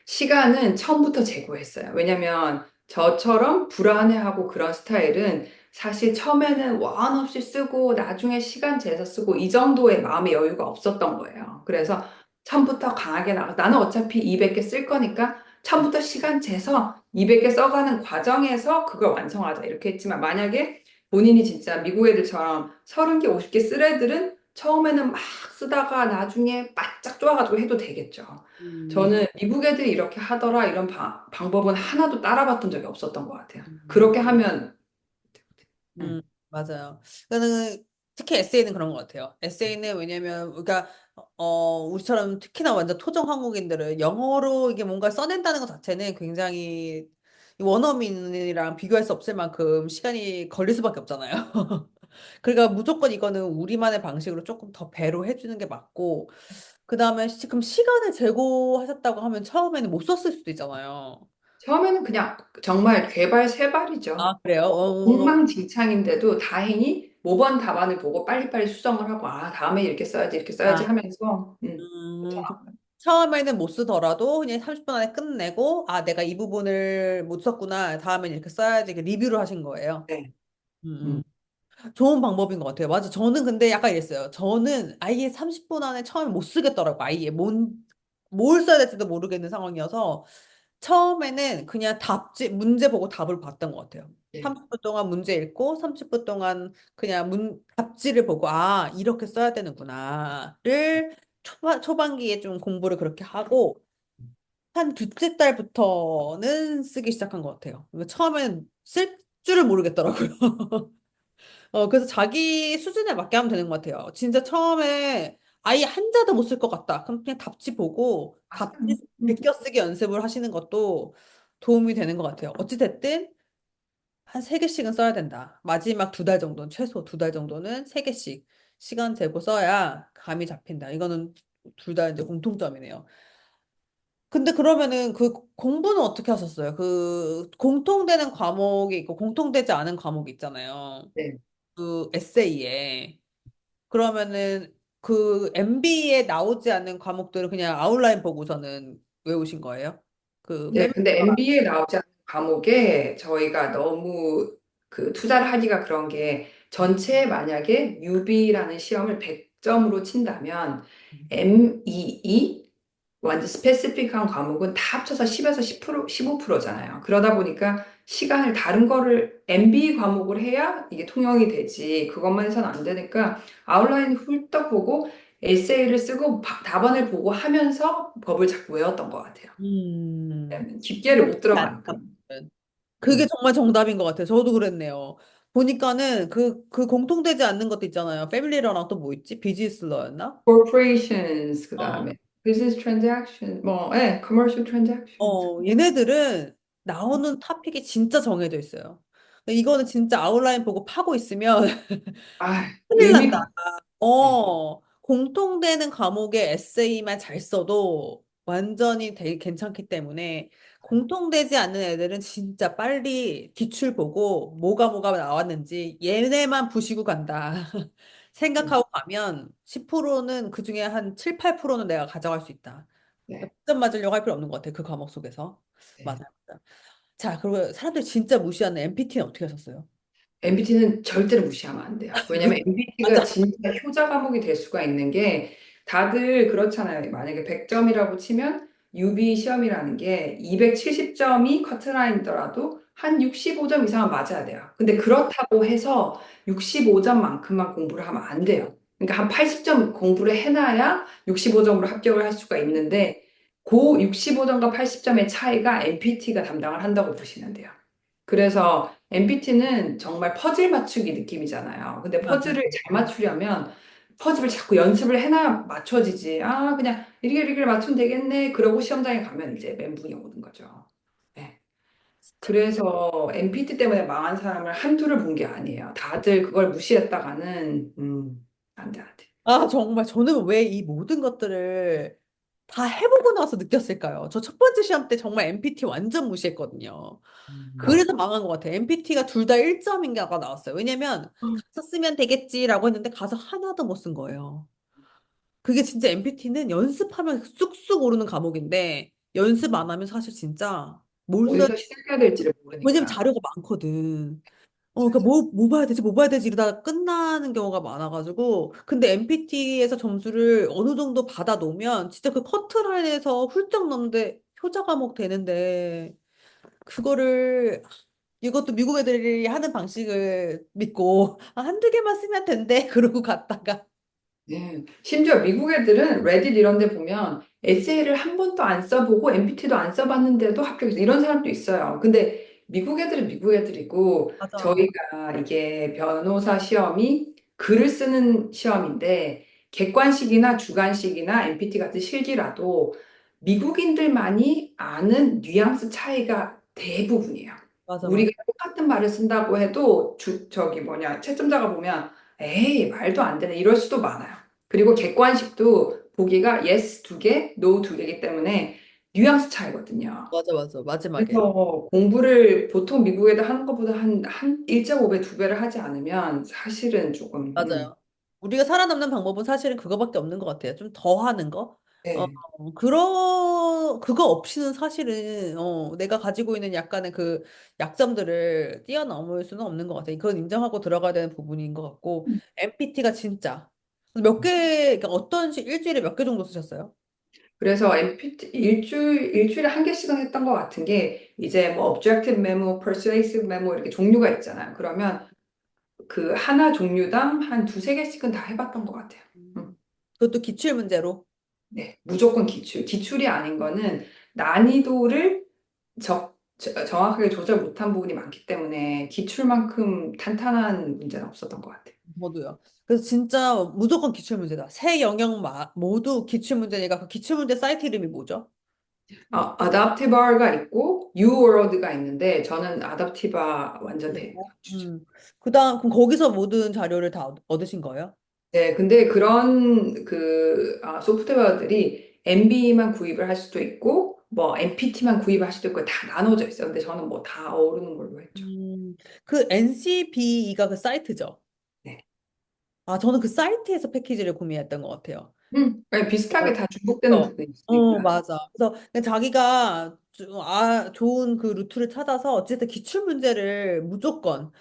시간은 처음부터 제고했어요. 왜냐면 저처럼 불안해하고 그런 스타일은 사실 처음에는 원 없이 쓰고 나중에 시간 재서 쓰고 이 정도의 마음의 여유가 없었던 거예요. 그래서 처음부터 강하게 나가. 나는 어차피 200개 쓸 거니까 처음부터 시간 재서 200개 써가는 과정에서 그걸 완성하자. 이렇게 했지만 만약에 본인이 진짜 미국 애들처럼 30개, 50개 쓸 애들은 처음에는 막 쓰다가 나중에 바짝 쪼아가지고 해도 되겠죠. 음, 저는 미국 애들이 이렇게 하더라 이런 방법은 하나도 따라봤던 적이 없었던 것 같아요. 음, 그렇게 하면 음, 음, 맞아요. 그러니까 특히 에세이는 그런 것 같아요. 에세이는 왜냐면 우리가 우리처럼 특히나 완전 토종 한국인들은 영어로 이게 뭔가 써낸다는 것 자체는 굉장히 원어민이랑 비교할 수 없을 만큼 시간이 걸릴 수밖에 없잖아요. 그러니까 무조건 이거는 우리만의 방식으로 조금 더 배로 해주는 게 맞고, 그 다음에 지금 시간을 재고하셨다고 하면 처음에는 못 썼을 수도 있잖아요. 처음에는 그냥 정말 괴발세발이죠. 아, 그래요? 엉망진창인데도 다행히 모번 답안을 보고 빨리빨리 수정을 하고 아 다음에 이렇게 써야지 아, 하면서 음, 그- 괜찮았어요. 처음에는 못 쓰더라도 그냥 30분 안에 끝내고, 아, 내가 이 부분을 못 썼구나. 다음엔 이렇게 써야지. 이렇게 리뷰를 하신 거예요. 네. 음, 음. 좋은 방법인 것 같아요. 맞아. 저는 근데 약간 이랬어요. 저는 아예 30분 안에 처음에 못 쓰겠더라고. 아예 뭘 써야 될지도 모르겠는 상황이어서 처음에는 그냥 문제 보고 답을 봤던 것 같아요. 네. 30분 동안 문제 읽고 30분 동안 그냥 답지를 보고 아, 이렇게 써야 되는구나를 초반기에 좀 공부를 그렇게 하고 한 둘째 달부터는 쓰기 시작한 것 같아요. 그러니까 처음엔 쓸 줄을 모르겠더라고요. 그래서 자기 수준에 맞게 하면 되는 것 같아요. 진짜 처음에 아예 한자도 못 쓸 것 같다. 그럼 그냥 답지 보고 답지 맞아요. 베껴쓰기 연습을 하시는 것도 도움이 되는 것 같아요. 어찌됐든 한 세 개씩은 써야 된다. 마지막 두 달 정도는, 최소 두 달 정도는 세 개씩 시간 재고 써야 감이 잡힌다. 이거는 둘 다 이제 공통점이네요. 근데 그러면은 그 공부는 어떻게 하셨어요? 그 공통되는 과목이 있고 공통되지 않은 과목이 있잖아요. 네. 그 에세이에. 그러면은 그 MB에 나오지 않는 과목들은 그냥 아웃라인 보고서는 외우신 거예요? 그 네, 패밀리. 근데 MBA 나오지 않는 과목에 저희가 너무 그 투자를 하기가 그런 게 전체 만약에 UB라는 시험을 100점으로 친다면 MEE 완전 스페시픽한 과목은 다 합쳐서 10에서 10%, 15%잖아요. 그러다 보니까 시간을 다른 거를 MB 과목을 해야 이게 통용이 되지. 그것만 해서는 안 되니까 아웃라인 훌떡 보고 에세이를 쓰고 답안을 보고 하면서 법을 자꾸 외웠던 것 같아요. 음. 깊게를 못 않은 들어가니까. 과목들은. 그게 정말 정답인 것 같아요. 저도 그랬네요. 보니까는 그 공통되지 않는 것도 있잖아요. 패밀리러랑 또 뭐 있지? 비즈니스러였나? corporations, 그 어. 다음에 business transaction, 뭐, 예, commercial transactions. 얘네들은 나오는 토픽이 진짜 정해져 있어요. 이거는 진짜 아웃라인 보고 파고 있으면 아, 큰일 의미가 난다. 없네. 공통되는 과목의 에세이만 잘 써도 완전히 되게 괜찮기 때문에 공통되지 않는 애들은 진짜 빨리 기출 보고 뭐가 나왔는지 얘네만 부시고 간다. 네. 생각하고 가면 10%는 그중에 한 7, 8%는 내가 가져갈 수 있다. 네. 100점 맞으려고 할 필요 없는 것 같아. 그 과목 속에서. 네. 맞아요. 맞아요. 자, 그리고 사람들이 진짜 무시하는 MPT는 어떻게 하셨어요? MBT는 절대로 무시하면 안 돼요. 왜냐면 MBT가 맞아. 진짜 효자 과목이 될 수가 있는 게 다들 그렇잖아요. 만약에 100점이라고 치면 UB 시험이라는 게 270점이 커트라인이더라도 한 65점 이상은 맞아야 돼요. 근데 그렇다고 해서 65점만큼만 공부를 하면 안 돼요. 그러니까 한 80점 공부를 해놔야 65점으로 합격을 할 수가 있는데 그 65점과 80점의 차이가 MPT가 담당을 한다고 보시면 돼요. 그래서 MBT는 정말 퍼즐 맞추기 느낌이잖아요. 근데 맞아요. 퍼즐을 잘 맞추려면 퍼즐을 자꾸 연습을 해놔야 맞춰지지. 아, 그냥 이리를 맞추면 되겠네. 그러고 시험장에 가면 이제 멘붕이 오는 거죠. 네. 그래서 MBT 때문에 망한 사람을 한두를 본 게 아니에요. 다들 그걸 무시했다가는, 안 돼, 안 돼. 아, 정말 저는 왜 이 모든 것들을 다 해보고 나서 느꼈을까요? 저 첫 번째 시험 때 정말 MPT 완전 무시했거든요. 그래서 망한 것 같아요. MPT가 둘 다 1점인가가 나왔어요. 왜냐면 가서 쓰면 되겠지라고 했는데 가서 하나도 못 쓴 거예요. 그게 진짜 MPT는 연습하면 쑥쑥 오르는 과목인데 연습 안 하면 사실 진짜 뭘 써야 어디서 시작해야 될지를 왜냐면 모르니까. 자료가 많거든. 그러니까 뭐 봐야 되지, 뭐 봐야 되지 이러다가 끝나는 경우가 많아가지고. 근데 MPT에서 점수를 어느 정도 받아 놓으면 진짜 그 커트라인에서 훌쩍 넘는데 효자 과목 되는데 그거를 이것도 미국 애들이 하는 방식을 믿고 한두 개만 쓰면 된대 그러고 갔다가 네. 심지어 미국 애들은 레딧 이런 데 보면 에세이를 한 번도 안 써보고 MPT도 안 써봤는데도 합격했어. 이런 사람도 있어요. 근데 미국 애들은 미국 애들이고 맞아. 저희가 이게 변호사 시험이 글을 쓰는 시험인데 객관식이나 주관식이나 MPT 같은 실기라도 미국인들만이 아는 뉘앙스 차이가 대부분이에요. 맞아, 맞아. 우리가 똑같은 말을 쓴다고 해도 저기 뭐냐 채점자가 보면 에이 말도 안 되네 이럴 수도 많아요. 그리고 객관식도 보기가 yes 두 개, no 두 개이기 때문에 뉘앙스 차이거든요. 맞아, 맞아. 마지막에. 그래서 공부를 보통 미국 애들 하는 것보다 한 1.5배, 두 배를 하지 않으면 사실은 조금, 맞아요. 우리가 살아남는 방법은 사실은 그거밖에 없는 것 같아요. 좀 더 하는 거. 어, 네. 그거 없이는 사실은, 내가 가지고 있는 약간의 그 약점들을 뛰어넘을 수는 없는 것 같아요. 그건 인정하고 들어가야 되는 부분인 것 같고, MPT가 진짜 몇 개, 그러니까 일주일에 몇 개 정도 쓰셨어요? 그래서 MPT 일주일에 한 개씩은 했던 것 같은 게 이제 뭐 objective memo, persuasive memo 이렇게 종류가 있잖아요. 그러면 그 하나 종류당 한 두세 개씩은 다 해봤던 것 같아요. 음. 그것도 기출 문제로. 네, 무조건 기출. 기출이 아닌 거는 난이도를 정확하게 조절 못한 부분이 많기 때문에 기출만큼 탄탄한 문제는 없었던 것 같아요. 저도요. 그래서 진짜 무조건 기출문제다. 세 영역 모두 기출문제니까 그 기출문제 사이트 이름이 뭐죠? 아답티바가 있고 유월드가 있는데 저는 아답티바 완전 그리고, 추천. 그럼 거기서 모든 자료를 다 얻으신 거예요? 네, 근데 그런 소프트웨어들이 MB만 구입을 할 수도 있고 뭐 MPT만 구입할 수도 있고 다 나눠져 있어요. 근데 저는 뭐 다 어우르는 걸로 했죠. 그 NCBE가 그 사이트죠. 네. 아, 저는 그 사이트에서 패키지를 구매했던 것 같아요. 네, 비슷하게 다 중복되는 어, 부분이 있으니까. 맞아. 그래서 그냥 자기가 좋은 그 루트를 찾아서 어쨌든 기출 문제를 무조건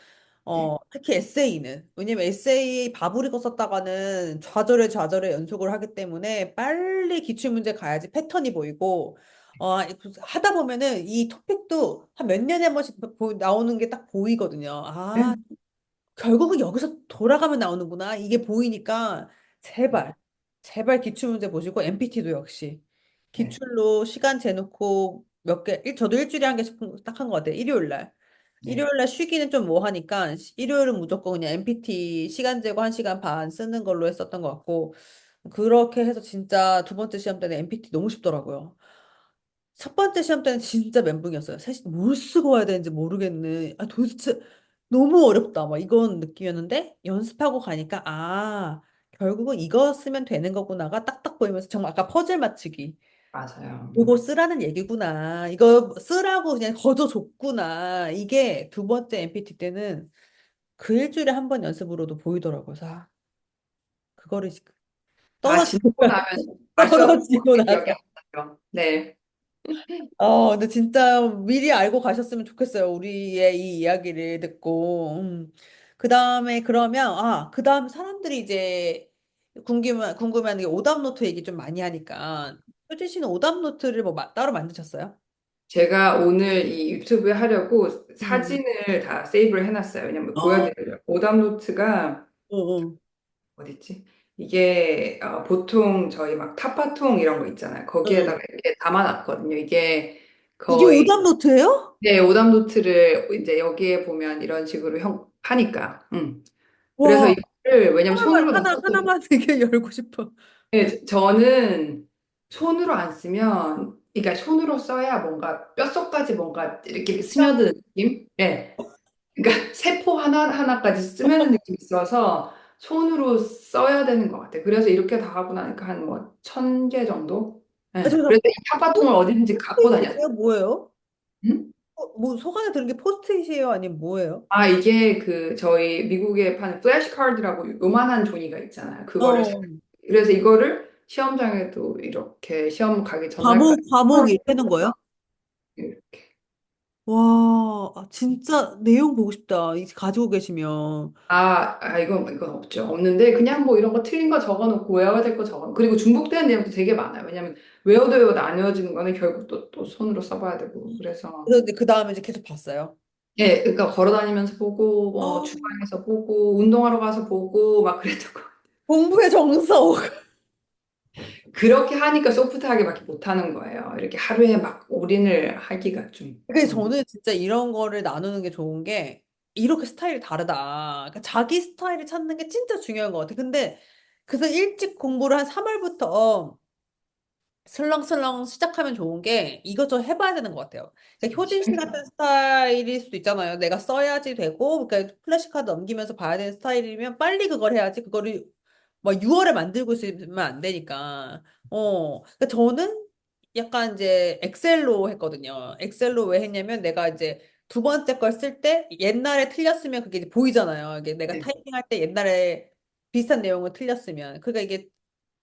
네. 특히 에세이는 왜냐면 에세이 바브리거 썼다가는 좌절에 연속을 하기 때문에 빨리 기출 문제 가야지 패턴이 보이고 하다 보면은 이 토픽도 한 몇 년에 한 번씩 나오는 게 딱 보이거든요. 네. 결국은 여기서 돌아가면 나오는구나. 이게 보이니까 제발, 제발 기출문제 보시고 MPT도 역시 네. 기출로 시간 재놓고 몇 개, 저도 일주일에 한 개씩 딱 한 것 같아요. 일요일 날. 네. 일요일 날 쉬기는 좀 뭐 하니까 일요일은 무조건 그냥 MPT 시간 재고 1시간 반 쓰는 걸로 했었던 것 같고 그렇게 해서 진짜 두 번째 시험 때는 MPT 너무 쉽더라고요. 첫 번째 시험 때는 진짜 멘붕이었어요. 뭘 쓰고 와야 되는지 모르겠는. 도대체 너무 어렵다. 막 이건 느낌이었는데 연습하고 가니까 결국은 이거 쓰면 되는 거구나가 딱딱 보이면서 정말 아까 퍼즐 맞추기. 맞아요. 이거 쓰라는 얘기구나. 이거 쓰라고 그냥 거저 줬구나. 이게 두 번째 MPT 때는 그 일주일에 한 번 연습으로도 보이더라고요. 그래서 그거를 다 떨어지고 지나고 나면 아쉬웠던 떨어지고 기억이 나서. 안 나요. 네. 근데 진짜 미리 알고 가셨으면 좋겠어요. 우리의 이 이야기를 듣고. 그 다음에 그러면, 그 다음 사람들이 이제 궁금한 게 오답노트 얘기 좀 많이 하니까. 효진 씨는 오답노트를 뭐 따로 만드셨어요? 제가 오늘 이 유튜브에 하려고 음. 사진을 다 세이브를 해놨어요. 왜냐면 어, 보여드리려고. 오답노트가 어, 어. 어딨지? 이게 보통 저희 막 타파통 이런 거 있잖아요. 어. 거기에다가 이렇게 담아놨거든요. 이게 이게 거의 오답노트예요? 네, 오답노트를 이제 여기에 보면 이런 식으로 하니까. 그래서 와, 이거를 왜냐면 손으로 다 썼거든요. 하나만 되게 열고 싶어. 네, 저는 손으로 안 쓰면, 그러니까 손으로 써야 뭔가 뼛속까지 뭔가 이렇게 스며드는 느낌? 네. 그러니까 세포 하나하나까지 스며드는 느낌이 있어서 손으로 써야 되는 것 같아요. 그래서 이렇게 다 하고 나니까 한 뭐 1,000개 정도? 네. 잠깐, 그래서 이 탑바통을 어디든지 갖고 다녔어요. 포스트잇이에요? 뭐예요? 음? 뭐 속 안에 드는 게 포스트잇이에요? 아니면 뭐예요? 이게 그 저희 미국에 파는 플래시 카드라고 요만한 종이가 있잖아요. 어. 그래서 이거를 시험장에도 이렇게 시험 가기 전날까지 과목 이렇게 해놓은 거예요? 이렇게. 진짜 내용 보고 싶다. 이제 가지고 계시면. 이건 없죠. 없는데, 그냥 뭐 이런 거 틀린 거 적어 놓고 외워야 될 거 적어 놓고, 그리고 중복되는 내용도 되게 많아요. 왜냐면 외워도 외워도 나뉘어지는 거는 결국 또 손으로 써봐야 되고, 그래서. 그래서 이제 그 다음에 이제 계속 봤어요. 예, 그러니까 걸어 다니면서 보고, 뭐 어, 주방에서 보고, 운동하러 가서 보고, 막 그랬던 거. 공부의 정석. 그렇게 하니까 소프트하게밖에 못하는 거예요. 이렇게 하루에 막 올인을 하기가 좀. 그래서 저는 진짜 이런 거를 나누는 게 좋은 게 이렇게 스타일이 다르다. 그러니까 자기 스타일을 찾는 게 진짜 중요한 것 같아. 근데 그래서 일찍 공부를 한 3월부터 슬렁슬렁 시작하면 좋은 게 이것저것 해봐야 되는 것 같아요. 그러니까 효진 씨 같은 스타일일 수도 있잖아요. 내가 써야지 되고, 그러니까 플래시카드 넘기면서 봐야 되는 스타일이면 빨리 그걸 해야지. 그거를 막 6월에 만들고 있으면 안 되니까. 그러니까 저는 약간 이제 엑셀로 했거든요. 엑셀로 왜 했냐면 내가 이제 두 번째 걸 쓸 때 옛날에 틀렸으면 그게 이제 보이잖아요. 이게 내가 네. 타이핑할 때 옛날에 비슷한 내용을 틀렸으면. 그러니까 이게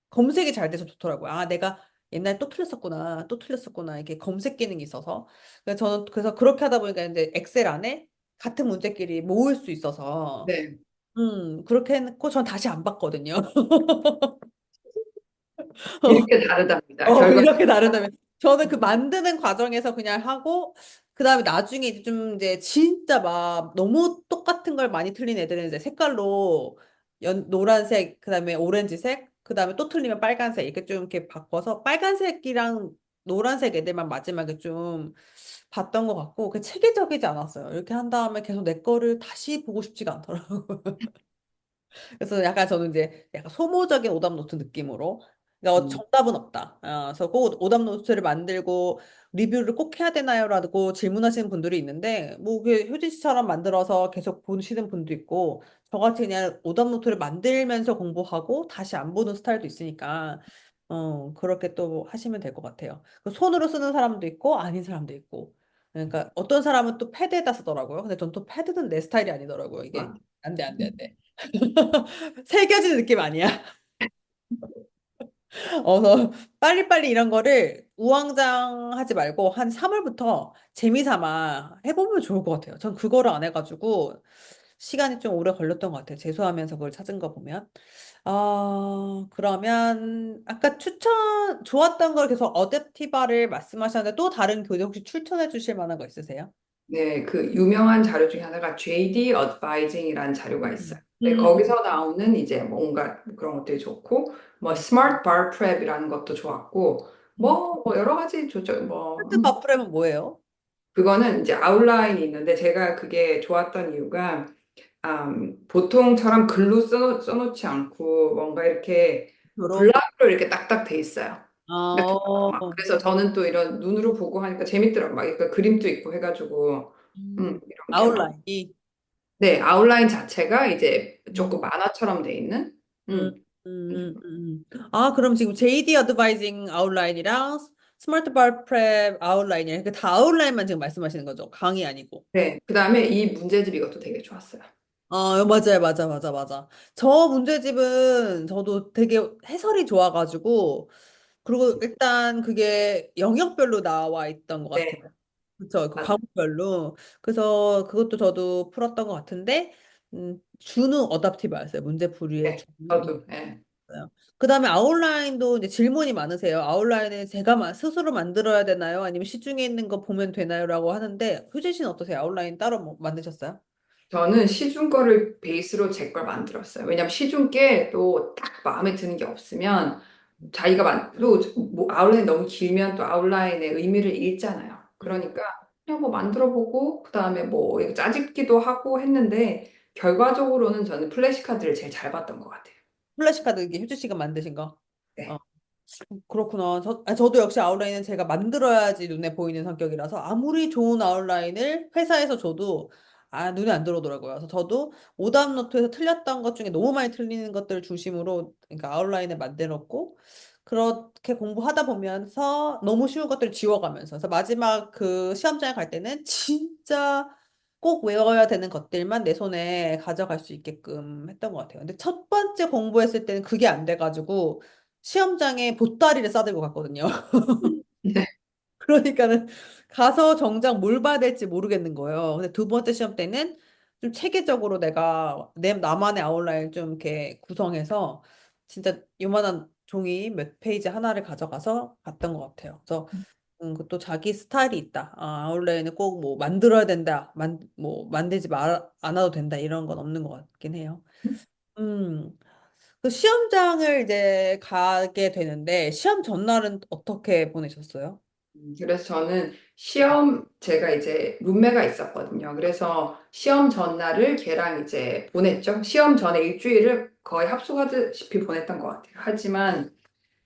검색이 잘 돼서 좋더라고요. 내가 옛날에 또 틀렸었구나, 또 틀렸었구나. 이게 검색 기능이 있어서. 그래서 저는 그래서 그렇게 하다 보니까 이제 엑셀 안에 같은 문제끼리 모을 수 있어서, 네. 그렇게 해놓고 전 다시 안 봤거든요. 이렇게 다르답니다. 결과. 이렇게 다르다면. 저는 그 만드는 과정에서 그냥 하고, 그 다음에 나중에 이제 좀 이제 진짜 막 너무 똑같은 걸 많이 틀린 애들은 이제 색깔로 노란색, 그 다음에 오렌지색, 그 다음에 또 틀리면 빨간색 이렇게 좀 이렇게 바꿔서 빨간색이랑 노란색 애들만 마지막에 좀 봤던 것 같고, 그 체계적이지 않았어요. 이렇게 한 다음에 계속 내 거를 다시 보고 싶지가 않더라고요. 그래서 약간 저는 이제 약간 소모적인 오답 노트 느낌으로, 그러니까 음, 정답은 없다. 그래서 꼭 오답 노트를 만들고 리뷰를 꼭 해야 되나요?라고 질문하시는 분들이 있는데, 뭐 그 효진 씨처럼 만들어서 계속 보시는 분도 있고, 저같이 그냥 오답 노트를 만들면서 공부하고 다시 안 보는 스타일도 있으니까, 그렇게 또 하시면 될 것 같아요. 그 손으로 쓰는 사람도 있고 아닌 사람도 있고. 그러니까 어떤 사람은 또 패드에다 쓰더라고요. 근데 전 또 패드는 내 스타일이 아니더라고요. 이게 안 돼, 안 돼, 안 돼. 새겨지는 느낌 아니야. 그래서 빨리빨리 이런 거를 우왕좌왕하지 말고 한 3월부터 재미삼아 해보면 좋을 것 같아요. 전 그거를 안 해가지고 시간이 좀 오래 걸렸던 것 같아요. 재수하면서 그걸 찾은 거 보면. 그러면 아까 좋았던 걸 계속 어댑티바를 말씀하셨는데 또 다른 교재 혹시 추천해 주실 만한 거 있으세요? 네, 그 유명한 자료 중에 하나가 JD Advising이라는 자료가 있어요. 음. 네, 음. 거기서 나오는 이제 뭔가 그런 것들이 좋고, 뭐 Smart Bar Prep이라는 것도 좋았고, 음. 뭐 여러 가지 좋죠. 뭐 폴드 바프레은 뭐예요? 그거는 이제 아웃라인이 있는데 제가 그게 좋았던 이유가 보통처럼 글로 써놓지 않고 뭔가 이렇게 도로? 블락으로 이렇게 딱딱 돼 있어요. 그러니까 막 어, 그래서 저는 또 이런 눈으로 보고 하니까 재밌더라고요. 막 그러니까 그림도 있고 해가지고 이렇게 막 아웃라인이. 네, 아웃라인 자체가 이제 음. 조금 만화처럼 돼 있는 음, 음. 그럼 지금 JD 어드바이징 아웃라인이랑 스마트 발 프랩 아웃라인이랑 그 다 아웃라인만 지금 말씀하시는 거죠? 강의 아니고. 네, 그다음에 이 문제집 이것도 되게 좋았어요. 맞아요, 맞아, 맞아, 맞아. 저 문제집은 저도 되게 해설이 좋아가지고, 그리고 일단 그게 영역별로 나와 있던 것 네, 같아요. 그쵸, 그 맞아요. 과목별로. 그래서 그것도 저도 풀었던 것 같은데, 준우 어답티브였어요. 문제풀이의 네, 준우. 저도 네. 있어요. 그다음에 아웃라인도 이제 질문이 많으세요. 아웃라인은 제가 스스로 만들어야 되나요? 아니면 시중에 있는 거 보면 되나요?라고 하는데 효진 씨는 어떠세요? 아웃라인 따로 뭐 만드셨어요? 저는 시중 거를 베이스로 제 걸 만들었어요. 왜냐면 시중 게 또 딱 마음에 드는 게 없으면 자기가 또 뭐 아웃라인 너무 길면 또 아웃라인의 의미를 잃잖아요. 음. 그러니까 그냥 뭐 만들어 보고 그다음에 뭐 이거 짜집기도 하고 했는데 결과적으로는 저는 플래시 카드를 제일 잘 봤던 것 같아요. 플래시카드 이게 효진 씨가 만드신 거. 어, 네. 그렇구나. 저도 역시 아웃라인은 제가 만들어야지 눈에 보이는 성격이라서 아무리 좋은 아웃라인을 회사에서 줘도 눈에 안 들어오더라고요. 그래서 저도 오답 노트에서 틀렸던 것 중에 너무 많이 틀리는 것들을 중심으로 그러니까 아웃라인을 만들었고 그렇게 공부하다 보면서 너무 쉬운 것들을 지워가면서 그래서 마지막 그 시험장에 갈 때는 진짜 꼭 외워야 되는 것들만 내 손에 가져갈 수 있게끔 했던 것 같아요. 근데 첫 번째 공부했을 때는 그게 안 돼가지고 시험장에 보따리를 싸들고 갔거든요. 네. 그러니까는 가서 정작 뭘 봐야 될지 모르겠는 거예요. 근데 두 번째 시험 때는 좀 체계적으로 내가 내 나만의 아웃라인 좀 이렇게 구성해서 진짜 요만한 종이 몇 페이지 하나를 가져가서 봤던 것 같아요. 그래서 그또 자기 스타일이 있다. 아웃라인을 꼭 뭐 만들어야 된다. 뭐 만들지 않아도 된다. 이런 건 없는 것 같긴 해요. 음. 그 시험장을 이제 가게 되는데 시험 전날은 어떻게 보내셨어요? 그래서 저는 시험 제가 이제 룸메가 있었거든요. 그래서 시험 전날을 걔랑 이제 보냈죠. 시험 전에 일주일을 거의 합숙하듯이 보냈던 것 같아요. 하지만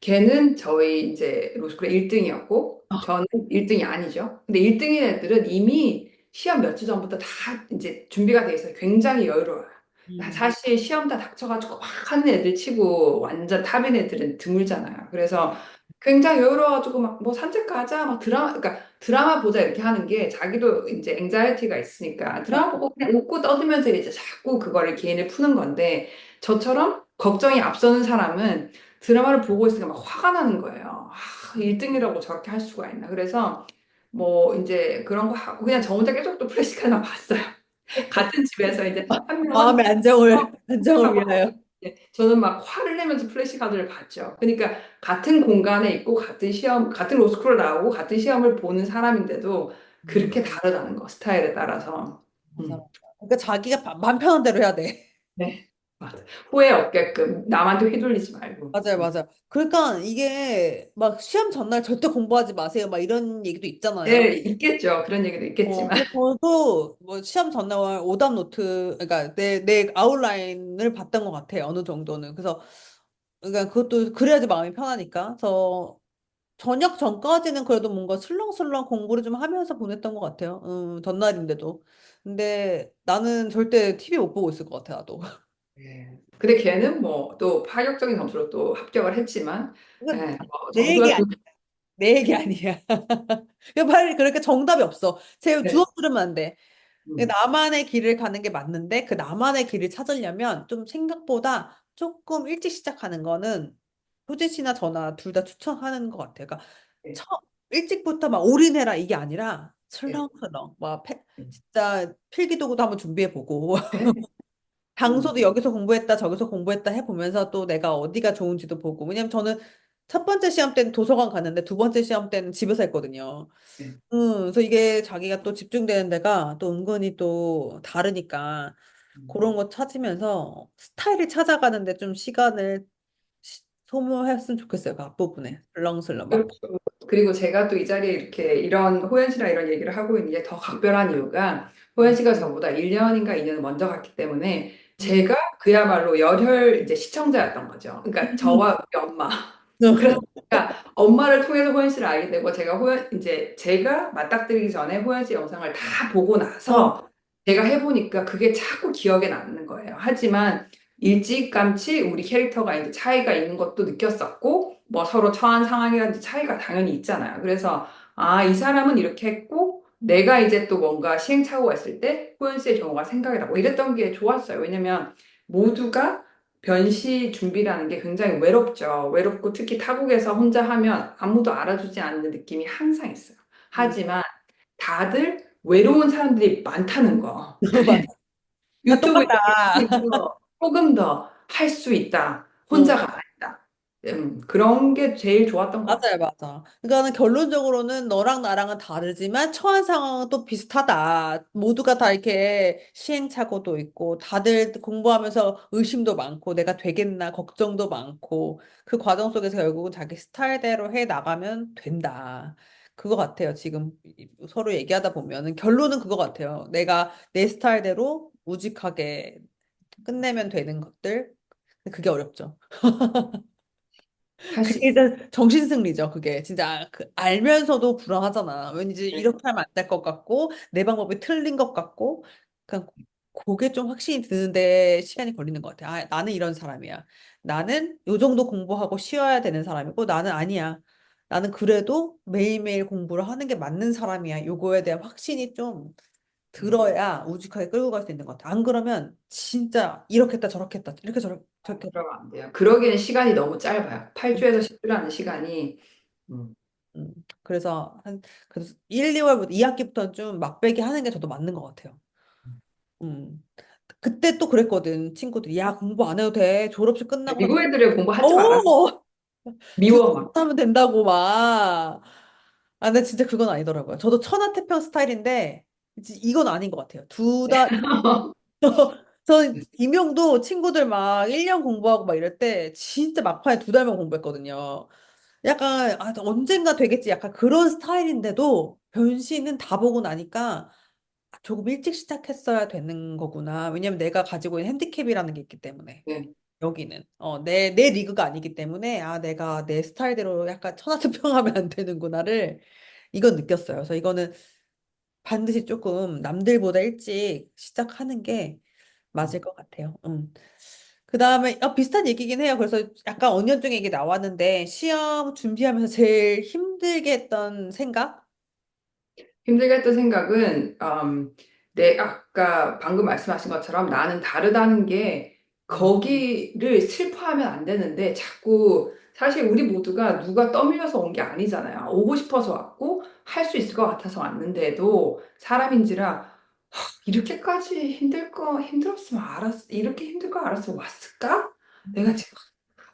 걔는 저희 이제 로스쿨의 1등이었고 저는 1등이 아니죠. 근데 1등인 애들은 이미 시험 몇 주 전부터 다 이제 준비가 돼 있어요. 굉장히 여유로워요. 음. 사실 시험 다 닥쳐가지고 막 하는 애들 치고 완전 탑인 애들은 드물잖아요. 그래서 굉장히 여유로워가지고 막 뭐 산책 가자 막 그러니까 드라마 보자 이렇게 하는 게 자기도 이제 앵자이티가 있으니까 드라마 보고 그냥 웃고 떠들면서 이제 자꾸 그거를 개인을 푸는 건데 저처럼 걱정이 앞서는 사람은 드라마를 보고 있으니까 막 화가 나는 거예요. 1등이라고 저렇게 할 수가 있나. 그래서 뭐 이제 그런 거 하고 그냥 저 혼자 계속 또 플래시카드만 봤어요. 같은 집에서 이제 한 명은 마음의 안정을 위하여. 저는 막 화를 내면서 플래시카드를 봤죠. 그러니까 같은 공간에 있고 같은 시험, 같은 로스쿨을 나오고 같은 시험을 보는 사람인데도 음. 그렇게 다르다는 거, 스타일에 따라서. 맞아, 음. 맞아. 그러니까 자기가 맘 편한 대로 해야 돼. 네. 맞아. 후회 없게끔 남한테 휘둘리지 말고. 맞아요, 맞아요. 그러니까 이게 막 시험 전날 절대 공부하지 마세요. 막 이런 얘기도 있잖아요. 네, 있겠죠. 그런 얘기도 있겠지만. 그래서 저도 뭐 시험 전날 오답 노트, 그러니까 내 아웃라인을 봤던 것 같아요. 어느 정도는. 그래서 그러니까 그것도 그래야지 마음이 편하니까. 그래서 저녁 전까지는 그래도 뭔가 술렁술렁 공부를 좀 하면서 보냈던 것 같아요. 전날인데도. 근데 나는 절대 TV 못 보고 있을 것 같아, 나도. 예. 근데 걔는 뭐 또 파격적인 점수로 또 합격을 했지만, 이건 예, 뭐 내 얘기 점수가 아니야. 내 얘기 아니야. 그러니까 빨리 그렇게 정답이 없어. 제 네. 주워 들으면 안 돼. 음, 나만의 길을 가는 게 맞는데 그 나만의 길을 찾으려면 좀 생각보다 조금 일찍 시작하는 거는 효진 씨나 저나 둘 다 추천하는 것 같아요. 그러니까 네, 처, 일찍부터 막 올인해라 이게 아니라 네, 슬렁슬렁 막 네, 진짜 필기도구도 한번 준비해보고 네. 장소도 음, 여기서 공부했다 저기서 공부했다 해보면서 또 내가 어디가 좋은지도 보고 왜냐면 저는 첫 번째 시험 때는 도서관 갔는데 두 번째 시험 때는 집에서 했거든요. 네. 그래서 이게 자기가 또 집중되는 데가 또 은근히 또 다르니까 음. 그런 거 찾으면서 스타일을 찾아가는데 좀 시간을 소모했으면 좋겠어요. 그 앞부분에. 슬렁슬렁 막. 그렇죠. 그리고 제가 또 이 자리에 이렇게 이런 호연 씨랑 이런 얘기를 하고 있는 게 더 각별한 이유가 호연 음, 씨가 저보다 1년인가 2년을 먼저 갔기 때문에 음, 제가 그야말로 열혈 이제 시청자였던 거죠. 그러니까 음. 저와 우리 엄마. 그러니까 엄마를 통해서 호연 씨를 알게 되고 제가 호연 이제 제가 맞닥뜨리기 전에 호연 씨 영상을 다 보고 어, 나서 제가 해보니까 그게 자꾸 기억에 남는 거예요. 하지만 일찌감치 우리 캐릭터가 이제 차이가 있는 것도 느꼈었고 뭐 서로 처한 상황이라든지 차이가 당연히 있잖아요. 그래서 아, 이 사람은 이렇게 했고 내가 이제 또 뭔가 시행착오가 있을 때 호연 씨의 경우가 생각이 나고 이랬던 게 좋았어요. 왜냐면 모두가 변시 준비라는 게 굉장히 외롭죠. 외롭고 특히 타국에서 혼자 하면 아무도 알아주지 않는 느낌이 항상 있어요. 음. 하지만 다들 외로운 사람들이 많다는 거. 맞아. 다 유튜브 똑같다. 조금 더 할 수 있다. 어. 혼자가 아니다. 그런 게 제일 좋았던 것 같아요. 맞아요, 맞아. 그러니까는 결론적으로는 너랑 나랑은 다르지만 처한 상황은 또 비슷하다. 모두가 다 이렇게 시행착오도 있고, 다들 공부하면서 의심도 많고, 내가 되겠나 걱정도 많고, 그 과정 속에서 결국은 자기 스타일대로 해 나가면 된다. 그거 같아요. 지금 서로 얘기하다 보면은 결론은 그거 같아요. 내가 내 스타일대로 우직하게 끝내면 되는 것들. 근데 그게 어렵죠. 할 수 그게 있어요. 진짜 정신승리죠, 그게. 진짜 그 알면서도 불안하잖아. 왠지 네. 이렇게 하면 안 될 것 같고, 내 방법이 틀린 것 같고, 그냥 그게 좀 확신이 드는데 시간이 걸리는 것 같아. 아, 나는 이런 사람이야. 나는 요 정도 공부하고 쉬어야 되는 사람이고, 나는 아니야. 나는 그래도 매일매일 공부를 하는 게 맞는 사람이야. 요거에 대한 확신이 좀 들어야 우직하게 끌고 갈 수 있는 것 같아. 안 그러면 진짜 이렇게 했다 저렇게 했다 이렇게 저렇게 했다. 그러면 안 돼요. 그러기엔 시간이 너무 짧아요. 8주에서 10주라는 시간이. 음, 그래서 그래서 1, 2월부터 2학기부터는 좀 막배기 하는 게 저도 맞는 것 같아요. 음. 그때 또 그랬거든. 친구들이 야, 공부 안 해도 돼. 졸업식 끝나고 나서 미국 애들은 공부하지 말아. 오! 미워 막. 등록하면 된다고 막. 아, 근데 진짜 그건 아니더라고요. 저도 천하태평 스타일인데 이건 아닌 것 같아요. 저 임용도 친구들 막 1년 공부하고 막 이럴 때 진짜 막판에 두 달만 공부했거든요. 약간 아, 언젠가 되겠지 약간 그런 스타일인데도 변신은 다 보고 나니까 아, 조금 일찍 시작했어야 되는 거구나. 왜냐면 내가 가지고 있는 핸디캡이라는 게 있기 때문에 네. 여기는 내 리그가 아니기 때문에 아 내가 내 스타일대로 약간 천하투평하면 안 되는구나를 이건 느꼈어요. 그래서 이거는 반드시 조금 남들보다 일찍 시작하는 게 맞을 것 같아요. 그 다음에 비슷한 얘기긴 해요. 그래서 약간 언년중 얘기 나왔는데 시험 준비하면서 제일 힘들게 했던 생각? 힘들게 했던 생각은, 아까 방금 말씀하신 것처럼 나는 다르다는 게 음, 거기를 슬퍼하면 안 되는데 자꾸 사실 우리 모두가 누가 떠밀려서 온 게 아니잖아요. 오고 싶어서 왔고 할 수 있을 것 같아서 왔는데도 사람인지라 이렇게까지 힘들었으면 이렇게 힘들 거 알았으면 왔을까? 내가 지금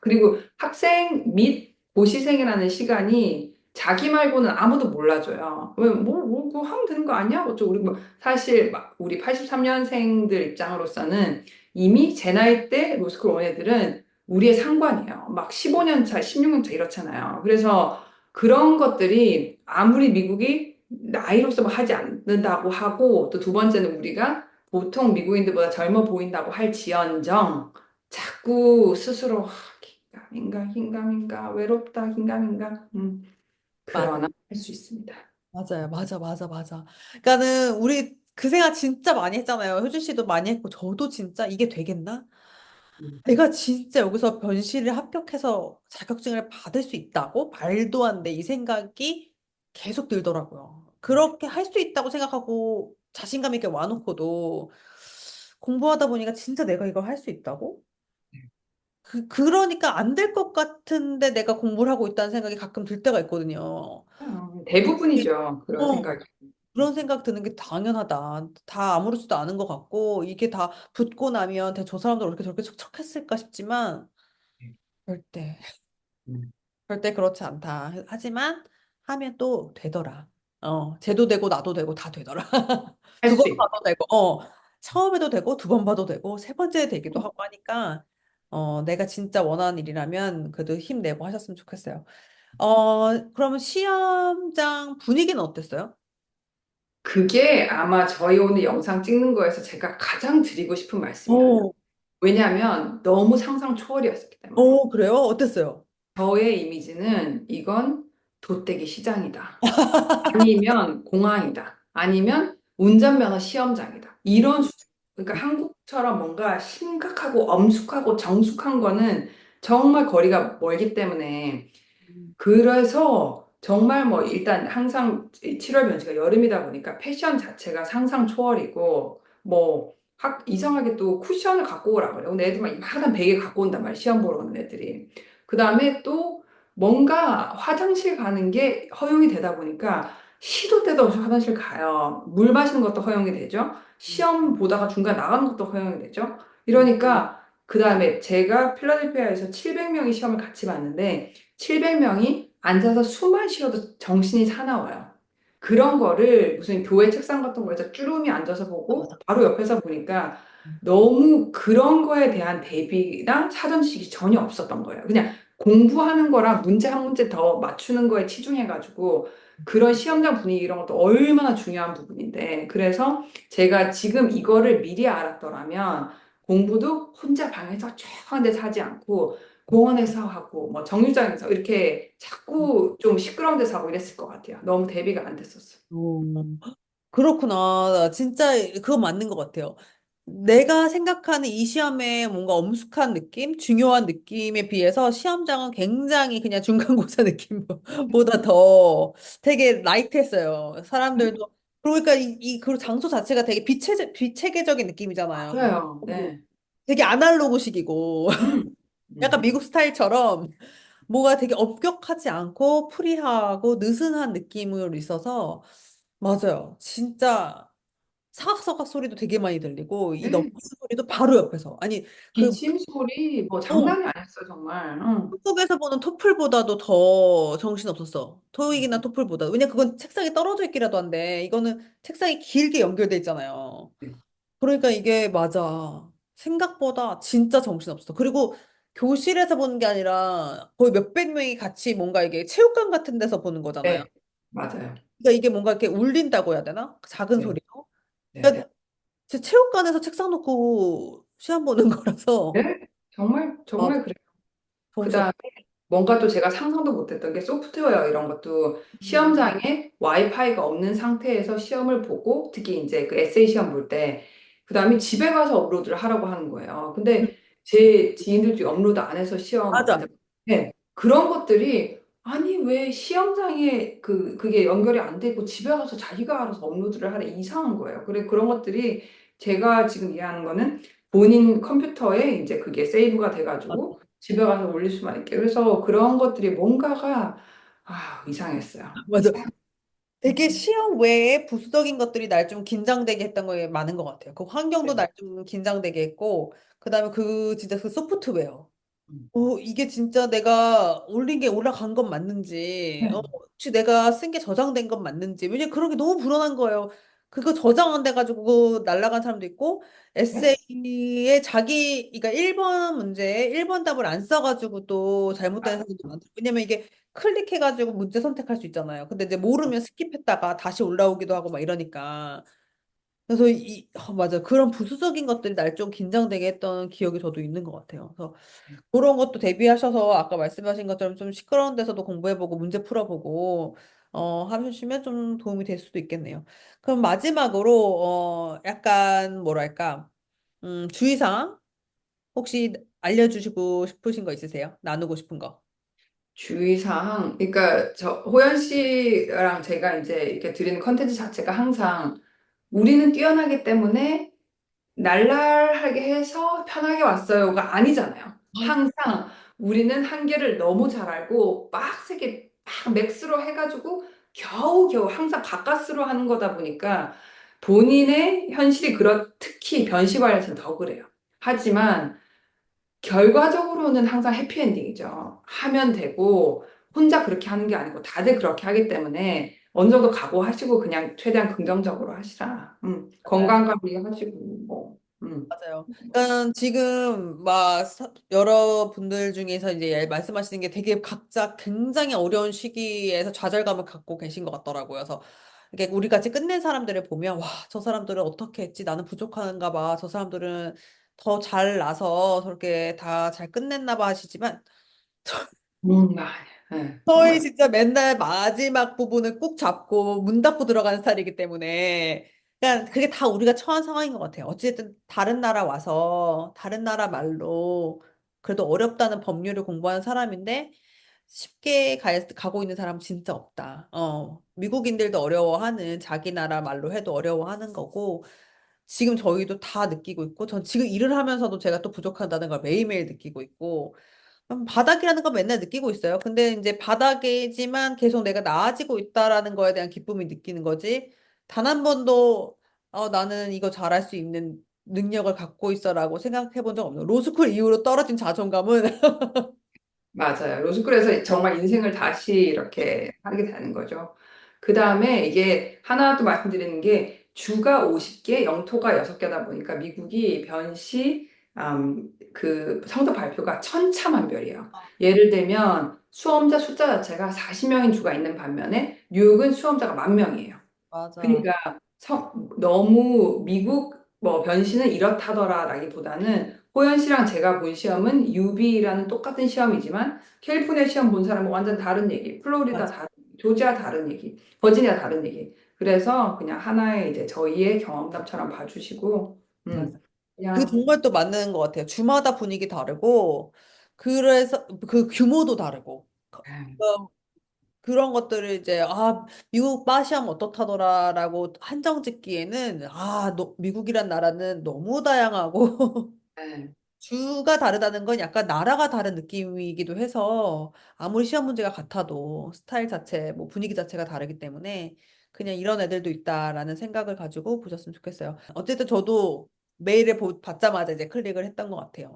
그리고 학생 및 고시생이라는 시간이 자기 말고는 아무도 몰라줘요. 왜, 그거 하면 되는 거 아니야? 어쩌고, 우리 뭐, 사실, 우리 83년생들 입장으로서는 이미 제 나이 때 로스쿨 온 애들은 우리의 상관이에요. 막 15년 차, 16년 차 이렇잖아요. 그래서 그런 것들이 아무리 미국이 나이로서 뭐 하지 않는다고 하고 또 두 번째는 우리가 보통 미국인들보다 젊어 보인다고 할지언정 자꾸 스스로 긴가민가 긴가민가 외롭다 긴가민가 맞아. 그러나 할 수 있습니다. 맞아요. 맞아, 맞아, 맞아. 그러니까는 우리 그 생각 진짜 많이 했잖아요. 효준 씨도 많이 했고, 저도 진짜 이게 되겠나? 음, 내가 진짜 여기서 변시를 합격해서 자격증을 받을 수 있다고? 말도 안 돼. 이 생각이 계속 들더라고요. 그렇게 할 수 있다고 생각하고 자신감 있게 와놓고도 공부하다 보니까 진짜 내가 이걸 할 수 있다고? 그러니까 안 될 것 같은데 내가 공부를 하고 있다는 생각이 가끔 들 때가 있거든요. 대부분이죠. 그런 어, 생각이. 그런 생각 드는 게 당연하다. 다 아무렇지도 않은 것 같고, 이게 다 붙고 나면 저 사람들 왜 이렇게 저렇게 척척했을까 싶지만, 절대, 음, 절대 그렇지 않다. 하지만, 하면 또 되더라. 쟤도 되고, 나도 되고, 다 되더라. 두 번 할수 있다. 봐도 되고, 처음에도 되고, 두 번 봐도 되고, 세 번째 되기도 하고 하니까, 내가 진짜 원하는 일이라면, 그래도 힘내고 하셨으면 좋겠어요. 그러면 시험장 분위기는 어땠어요? 그게 아마 저희 오늘 영상 찍는 거에서 제가 가장 드리고 싶은 말씀이에요. 오, 왜냐하면 너무 상상 초월이었기 때문에. 그래요? 어땠어요? 저의 이미지는 이건 돗대기 시장이다. 아니면 공항이다. 아니면 운전면허 시험장이다. 이런 수준. 그러니까 한국처럼 뭔가 심각하고 엄숙하고 정숙한 거는 정말 거리가 멀기 때문에 그래서 정말 뭐 일단 항상 7월 변시가 여름이다 보니까 패션 자체가 상상 초월이고 뭐 이상하게 또 쿠션을 갖고 오라 그래요. 근데 애들 막 이만한 베개 갖고 온단 말이에요. 시험 보러 오는 애들이. 그 다음에 또 뭔가 화장실 가는 게 허용이 되다 보니까 시도 때도 없이 화장실 가요. 물 마시는 것도 허용이 되죠. 시험 보다가 중간 나가는 것도 허용이 되죠. 이러니까 그 다음에 제가 필라델피아에서 700명이 시험을 같이 봤는데 700명이 앉아서 숨만 쉬어도 정신이 사나워요. 그런 거를 무슨 교회 책상 같은 거에서 쭈루미 앉아서 아, 보고 맞아. 바로 옆에서 보니까 너무 그런 거에 대한 대비랑 사전 지식이 전혀 없었던 거예요. 그냥 공부하는 거랑 문제 한 문제 더 맞추는 거에 치중해가지고 그런 시험장 분위기 이런 것도 얼마나 중요한 부분인데 그래서 제가 지금 이거를 미리 알았더라면 공부도 혼자 방에서 조용한 데서 하지 않고 공원에서 하고 뭐 정류장에서 이렇게 자꾸 좀 시끄러운 데서 하고 이랬을 것 같아요. 너무 대비가 안 됐었어. 음, 그렇구나. 진짜 그거 맞는 것 같아요. 내가 생각하는 이 시험의 뭔가 엄숙한 느낌, 중요한 느낌에 비해서 시험장은 굉장히 그냥 중간고사 느낌보다 더 되게 라이트했어요. 사람들도. 그러니까 그 장소 자체가 되게 비체계적인 느낌이잖아요. 맞아요. 네. 되게 아날로그식이고. 음, 약간 음. 미국 스타일처럼 뭐가 되게 엄격하지 않고 프리하고 느슨한 느낌으로 있어서 맞아요. 진짜 사각사각 소리도 되게 많이 들리고 이 넘버 네. 소리도 바로 옆에서 아니 그 기침 소리 뭐 어, 장난이 아니었어 정말. 응. 한국에서 보는 토플보다도 더 정신없었어. 토익이나 토플보다. 왜냐 그건 책상이 떨어져 있기라도 한데 이거는 책상이 길게 연결돼 있잖아요. 그러니까 이게 맞아. 생각보다 진짜 정신없어. 그리고 교실에서 보는 게 아니라 거의 몇백 명이 같이 뭔가 이게 체육관 같은 데서 보는 거잖아요. 네, 맞아요. 그러니까 이게 뭔가 이렇게 울린다고 해야 되나? 작은 네, 소리로. 네. 그러니까 제 체육관에서 책상 놓고 시험 보는 거라서 네? 정말 맞아. 정말 그래요. 정신없어. 그다음에 뭔가 또 제가 상상도 못했던 게 소프트웨어 이런 것도 음. 시험장에 와이파이가 없는 상태에서 시험을 보고 특히 이제 그 에세이 시험 볼 때 그다음에 집에 가서 업로드를 하라고 하는 거예요. 근데 제 지인들 중에 업로드 안 해서 시험 이제 맞아. 네, 그런 것들이 아니 왜 시험장에 그게 연결이 안 되고 집에 가서 자기가 알아서 업로드를 하래 이상한 거예요. 그래 그런 것들이 제가 지금 이해하는 거는 본인 컴퓨터에 이제 그게 세이브가 돼가지고 집에 가서 올릴 수만 있게. 그래서 그런 것들이 뭔가가, 이상했어요. 맞아. 되게 시험 외에 부수적인 것들이 날 좀 긴장되게 했던 거에 많은 것 같아요. 그 환경도 네. 날 좀 긴장되게 했고, 그다음에 진짜 그 소프트웨어. 음. 이게 진짜 내가 올린 게 올라간 건 맞는지, 네. 혹시 내가 쓴 게 저장된 건 맞는지, 왜냐면 그런 게 너무 불안한 거예요. 그거 저장 안 돼가지고 날라간 사람도 있고, 네? 에세이에 그러니까 1번 문제에 1번 답을 안 써가지고 또 잘못된 사람도 많더라고요. 왜냐면 이게 클릭해가지고 문제 선택할 수 있잖아요. 근데 이제 모르면 스킵했다가 다시 올라오기도 하고 막 이러니까. 그래서 맞아. 그런 부수적인 것들이 날 좀 긴장되게 했던 기억이 저도 있는 것 같아요. 그래서 그런 것도 대비하셔서 아까 말씀하신 것처럼 좀 시끄러운 데서도 공부해보고 문제 풀어보고 하시면 좀 도움이 될 수도 있겠네요. 그럼 마지막으로 약간 뭐랄까 주의사항 혹시 알려주시고 싶으신 거 있으세요? 나누고 싶은 거. 주의사항, 그러니까 저 호연 씨랑 제가 이제 이렇게 드리는 컨텐츠 자체가 항상 우리는 뛰어나기 때문에 날랄하게 해서 편하게 왔어요가 아니잖아요. 항상 우리는 한계를 너무 잘 알고 빡세게 막 맥스로 해가지고 겨우겨우 항상 가까스로 하는 거다 보니까 본인의 현실이 특히 변시관에서는 더 그래요. 하지만 결과적으로는 항상 해피엔딩이죠. 하면 되고, 혼자 그렇게 하는 게 아니고, 다들 그렇게 하기 때문에 어느 정도 각오하시고, 그냥 최대한 긍정적으로 하시라. 맞아요. 건강 관리하시고, 뭐, 맞아요. 그러니까 지금 막 여러분들 중에서 이제 말씀하시는 게 되게 각자 굉장히 어려운 시기에서 좌절감을 갖고 계신 것 같더라고요. 그래서 이게 우리 같이 끝낸 사람들을 보면 와, 저 사람들은 어떻게 했지? 나는 부족한가 봐. 저 사람들은 더 잘 나서 저렇게 다 잘 끝냈나 봐 하시지만 네, 저희 정말. 진짜 맨날 마지막 부분을 꾹 잡고 문 닫고 들어가는 스타일이기 때문에 그냥 그게 다 우리가 처한 상황인 것 같아요. 어쨌든 다른 나라 와서 다른 나라 말로 그래도 어렵다는 법률을 공부하는 사람인데 쉽게 가고 있는 사람 진짜 없다. 미국인들도 어려워하는 자기 나라 말로 해도 어려워하는 거고 지금 저희도 다 느끼고 있고 전 지금 일을 하면서도 제가 또 부족하다는 걸 매일매일 느끼고 있고 바닥이라는 건 맨날 느끼고 있어요. 근데 이제 바닥이지만 계속 내가 나아지고 있다라는 거에 대한 기쁨이 느끼는 거지. 단 한 번도 나는 이거 잘할 수 있는 능력을 갖고 있어라고 생각해 본 적 없는. 로스쿨 이후로 떨어진 자존감은 맞아요. 로스쿨에서 정말 인생을 다시 이렇게 하게 되는 거죠. 그 다음에 이게 하나 또 말씀드리는 게 주가 50개, 영토가 6개다 보니까 미국이 그 성적 발표가 천차만별이에요. 예를 들면 수험자 숫자 자체가 40명인 주가 있는 반면에 뉴욕은 수험자가 10,000명이에요. 맞아. 그러니까 너무 미국 뭐 변시는 이렇다더라라기보다는 호연 씨랑 제가 본 시험은 UB라는 똑같은 시험이지만 캘리포니아 시험 본 사람은 완전 다른 얘기, 플로리다 맞아. 다른 얘기, 조지아 다른 얘기, 버지니아 다른 얘기. 그래서 그냥 하나의 이제 저희의 경험담처럼 봐주시고, 맞아. 그게 그냥 정말 또 맞는 것 같아요. 주마다 분위기 다르고 그래서 그 규모도 다르고. 그런 것들을 이제 미국 빠시하면 어떻다더라라고 한정 짓기에는 미국이란 나라는 너무 다양하고 네. 주가 다르다는 건 약간 나라가 다른 느낌이기도 해서 아무리 시험 문제가 같아도 스타일 자체 뭐 분위기 자체가 다르기 때문에 그냥 이런 애들도 있다라는 생각을 가지고 보셨으면 좋겠어요. 어쨌든 저도 메일을 받자마자 이제 클릭을 했던 것 같아요.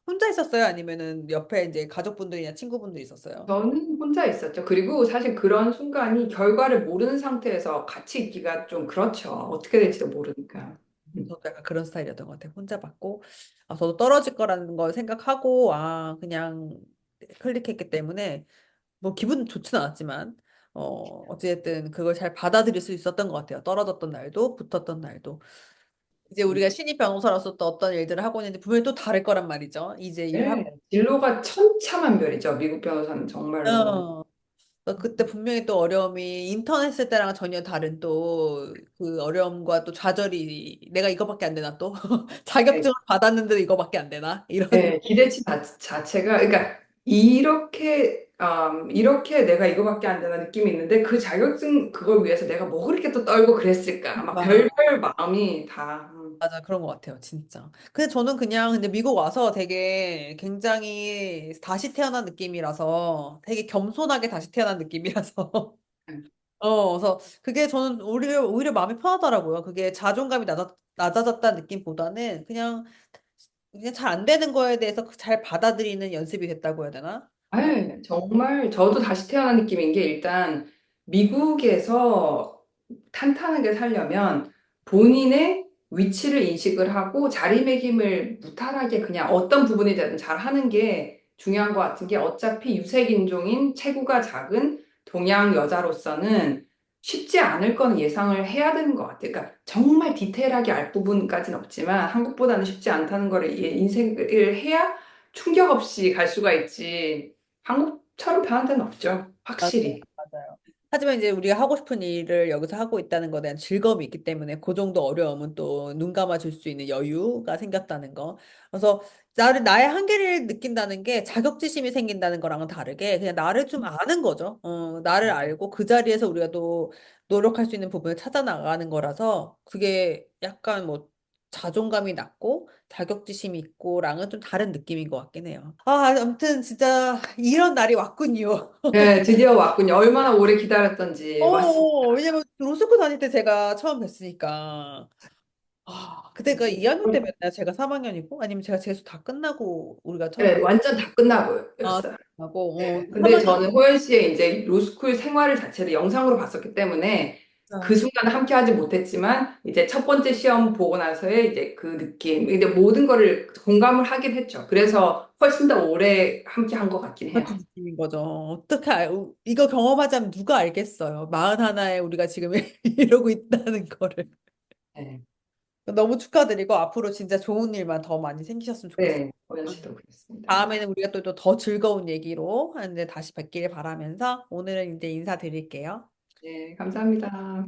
혼자 있었어요? 아니면은 옆에 이제 가족분들이나 친구분들이 있었어요? 저는 혼자 있었죠. 그리고 사실 그런 순간이 결과를 모르는 상태에서 같이 있기가 좀 그렇죠. 어떻게 될지도 모르니까. 음. 저도 약간 그런 스타일이었던 것 같아요. 혼자 받고, 저도 떨어질 거라는 걸 생각하고, 그냥 클릭했기 때문에, 뭐, 기분 좋지는 않았지만, 어쨌든 그걸 잘 받아들일 수 있었던 것 같아요. 떨어졌던 날도, 붙었던 날도. 이제 우리가 신입 변호사로서 또 어떤 일들을 하고 있는데, 분명히 또 다를 거란 말이죠. 이제 일을 네, 하고. 진로가 천차만별이죠. 미국 변호사는 정말로. 그때 분명히 또 어려움이 인턴 했을 때랑 전혀 다른 또 그 어려움과 또 좌절이 내가 이거밖에 안 되나 또 네, 자격증을 받았는데 이거밖에 안 되나 이런 네, 기대치 자체가, 그러니까 이렇게 내가 이거밖에 안 되는 느낌이 있는데 그 자격증 그걸 위해서 내가 뭐 그렇게 또 떨고 그랬을까. 막 막 별별 마음이 다. 맞아 그런 것 같아요 진짜. 근데 저는 그냥 근데 미국 와서 되게 굉장히 다시 태어난 느낌이라서 되게 겸손하게 다시 태어난 느낌이라서 그래서 그게 저는 오히려 마음이 편하더라고요. 그게 자존감이 낮아졌다는 느낌보다는 그냥 잘 안 되는 거에 대해서 잘 받아들이는 연습이 됐다고 해야 되나? 정말 저도 다시 태어난 느낌인 게 일단 미국에서 탄탄하게 살려면 본인의 위치를 인식을 하고 자리매김을 무탈하게 그냥 어떤 부분이든 잘 하는 게 중요한 것 같은 게 어차피 유색인종인 체구가 작은 동양 여자로서는 쉽지 않을 거는 예상을 해야 되는 것 같아요. 그러니까 정말 디테일하게 알 부분까지는 없지만 한국보다는 쉽지 않다는 거를 인식을 해야 충격 없이 갈 수가 있지. 한국처럼 변한 데는 없죠. 맞아요. 확실히. 맞아요. 하지만 이제 우리가 하고 싶은 일을 여기서 하고 있다는 것에 대한 즐거움이 있기 때문에 그 정도 어려움은 또 눈 감아줄 수 있는 여유가 생겼다는 거. 그래서 나의 한계를 느낀다는 게 자격지심이 생긴다는 거랑은 다르게 그냥 나를 좀 아는 거죠. 나를 알고 그 자리에서 우리가 또 노력할 수 있는 부분을 찾아 나가는 거라서 그게 약간 뭐 자존감이 낮고 자격지심이 있고랑은 좀 다른 느낌인 것 같긴 해요. 아무튼 진짜 이런 날이 왔군요. 네, 드디어 왔군요. 얼마나 오래 기다렸던지 왔습니다. 왜냐면 로스쿨 다닐 때 제가 처음 뵀으니까. 그때가 2학년 때였나요? 제가 3학년이고? 아니면 제가 재수 다 끝나고 우리가 처음 네, 완전 다 끝나고였어요. 만나고, 근데 3학년. 저는 호연 씨의 이제 로스쿨 생활을 자체를 영상으로 봤었기 때문에 그 순간은 함께 하지 못했지만 이제 첫 번째 시험 보고 나서의 이제 그 느낌, 이제 모든 거를 공감을 하긴 했죠. 그래서 훨씬 더 오래 함께 한 것 같긴 해요. 같은 느낌인 거죠. 이거 경험하자면 누가 알겠어요. 41에 우리가 지금 이러고 있다는 거를. 네, 너무 축하드리고 앞으로 진짜 좋은 일만 더 많이 생기셨으면 좋겠어요. 네, 호연 씨도 그렇습니다. 다음에는 우리가 또 더 즐거운 얘기로 하는데 다시 뵙길 바라면서 오늘은 이제 인사드릴게요. 네, 감사합니다.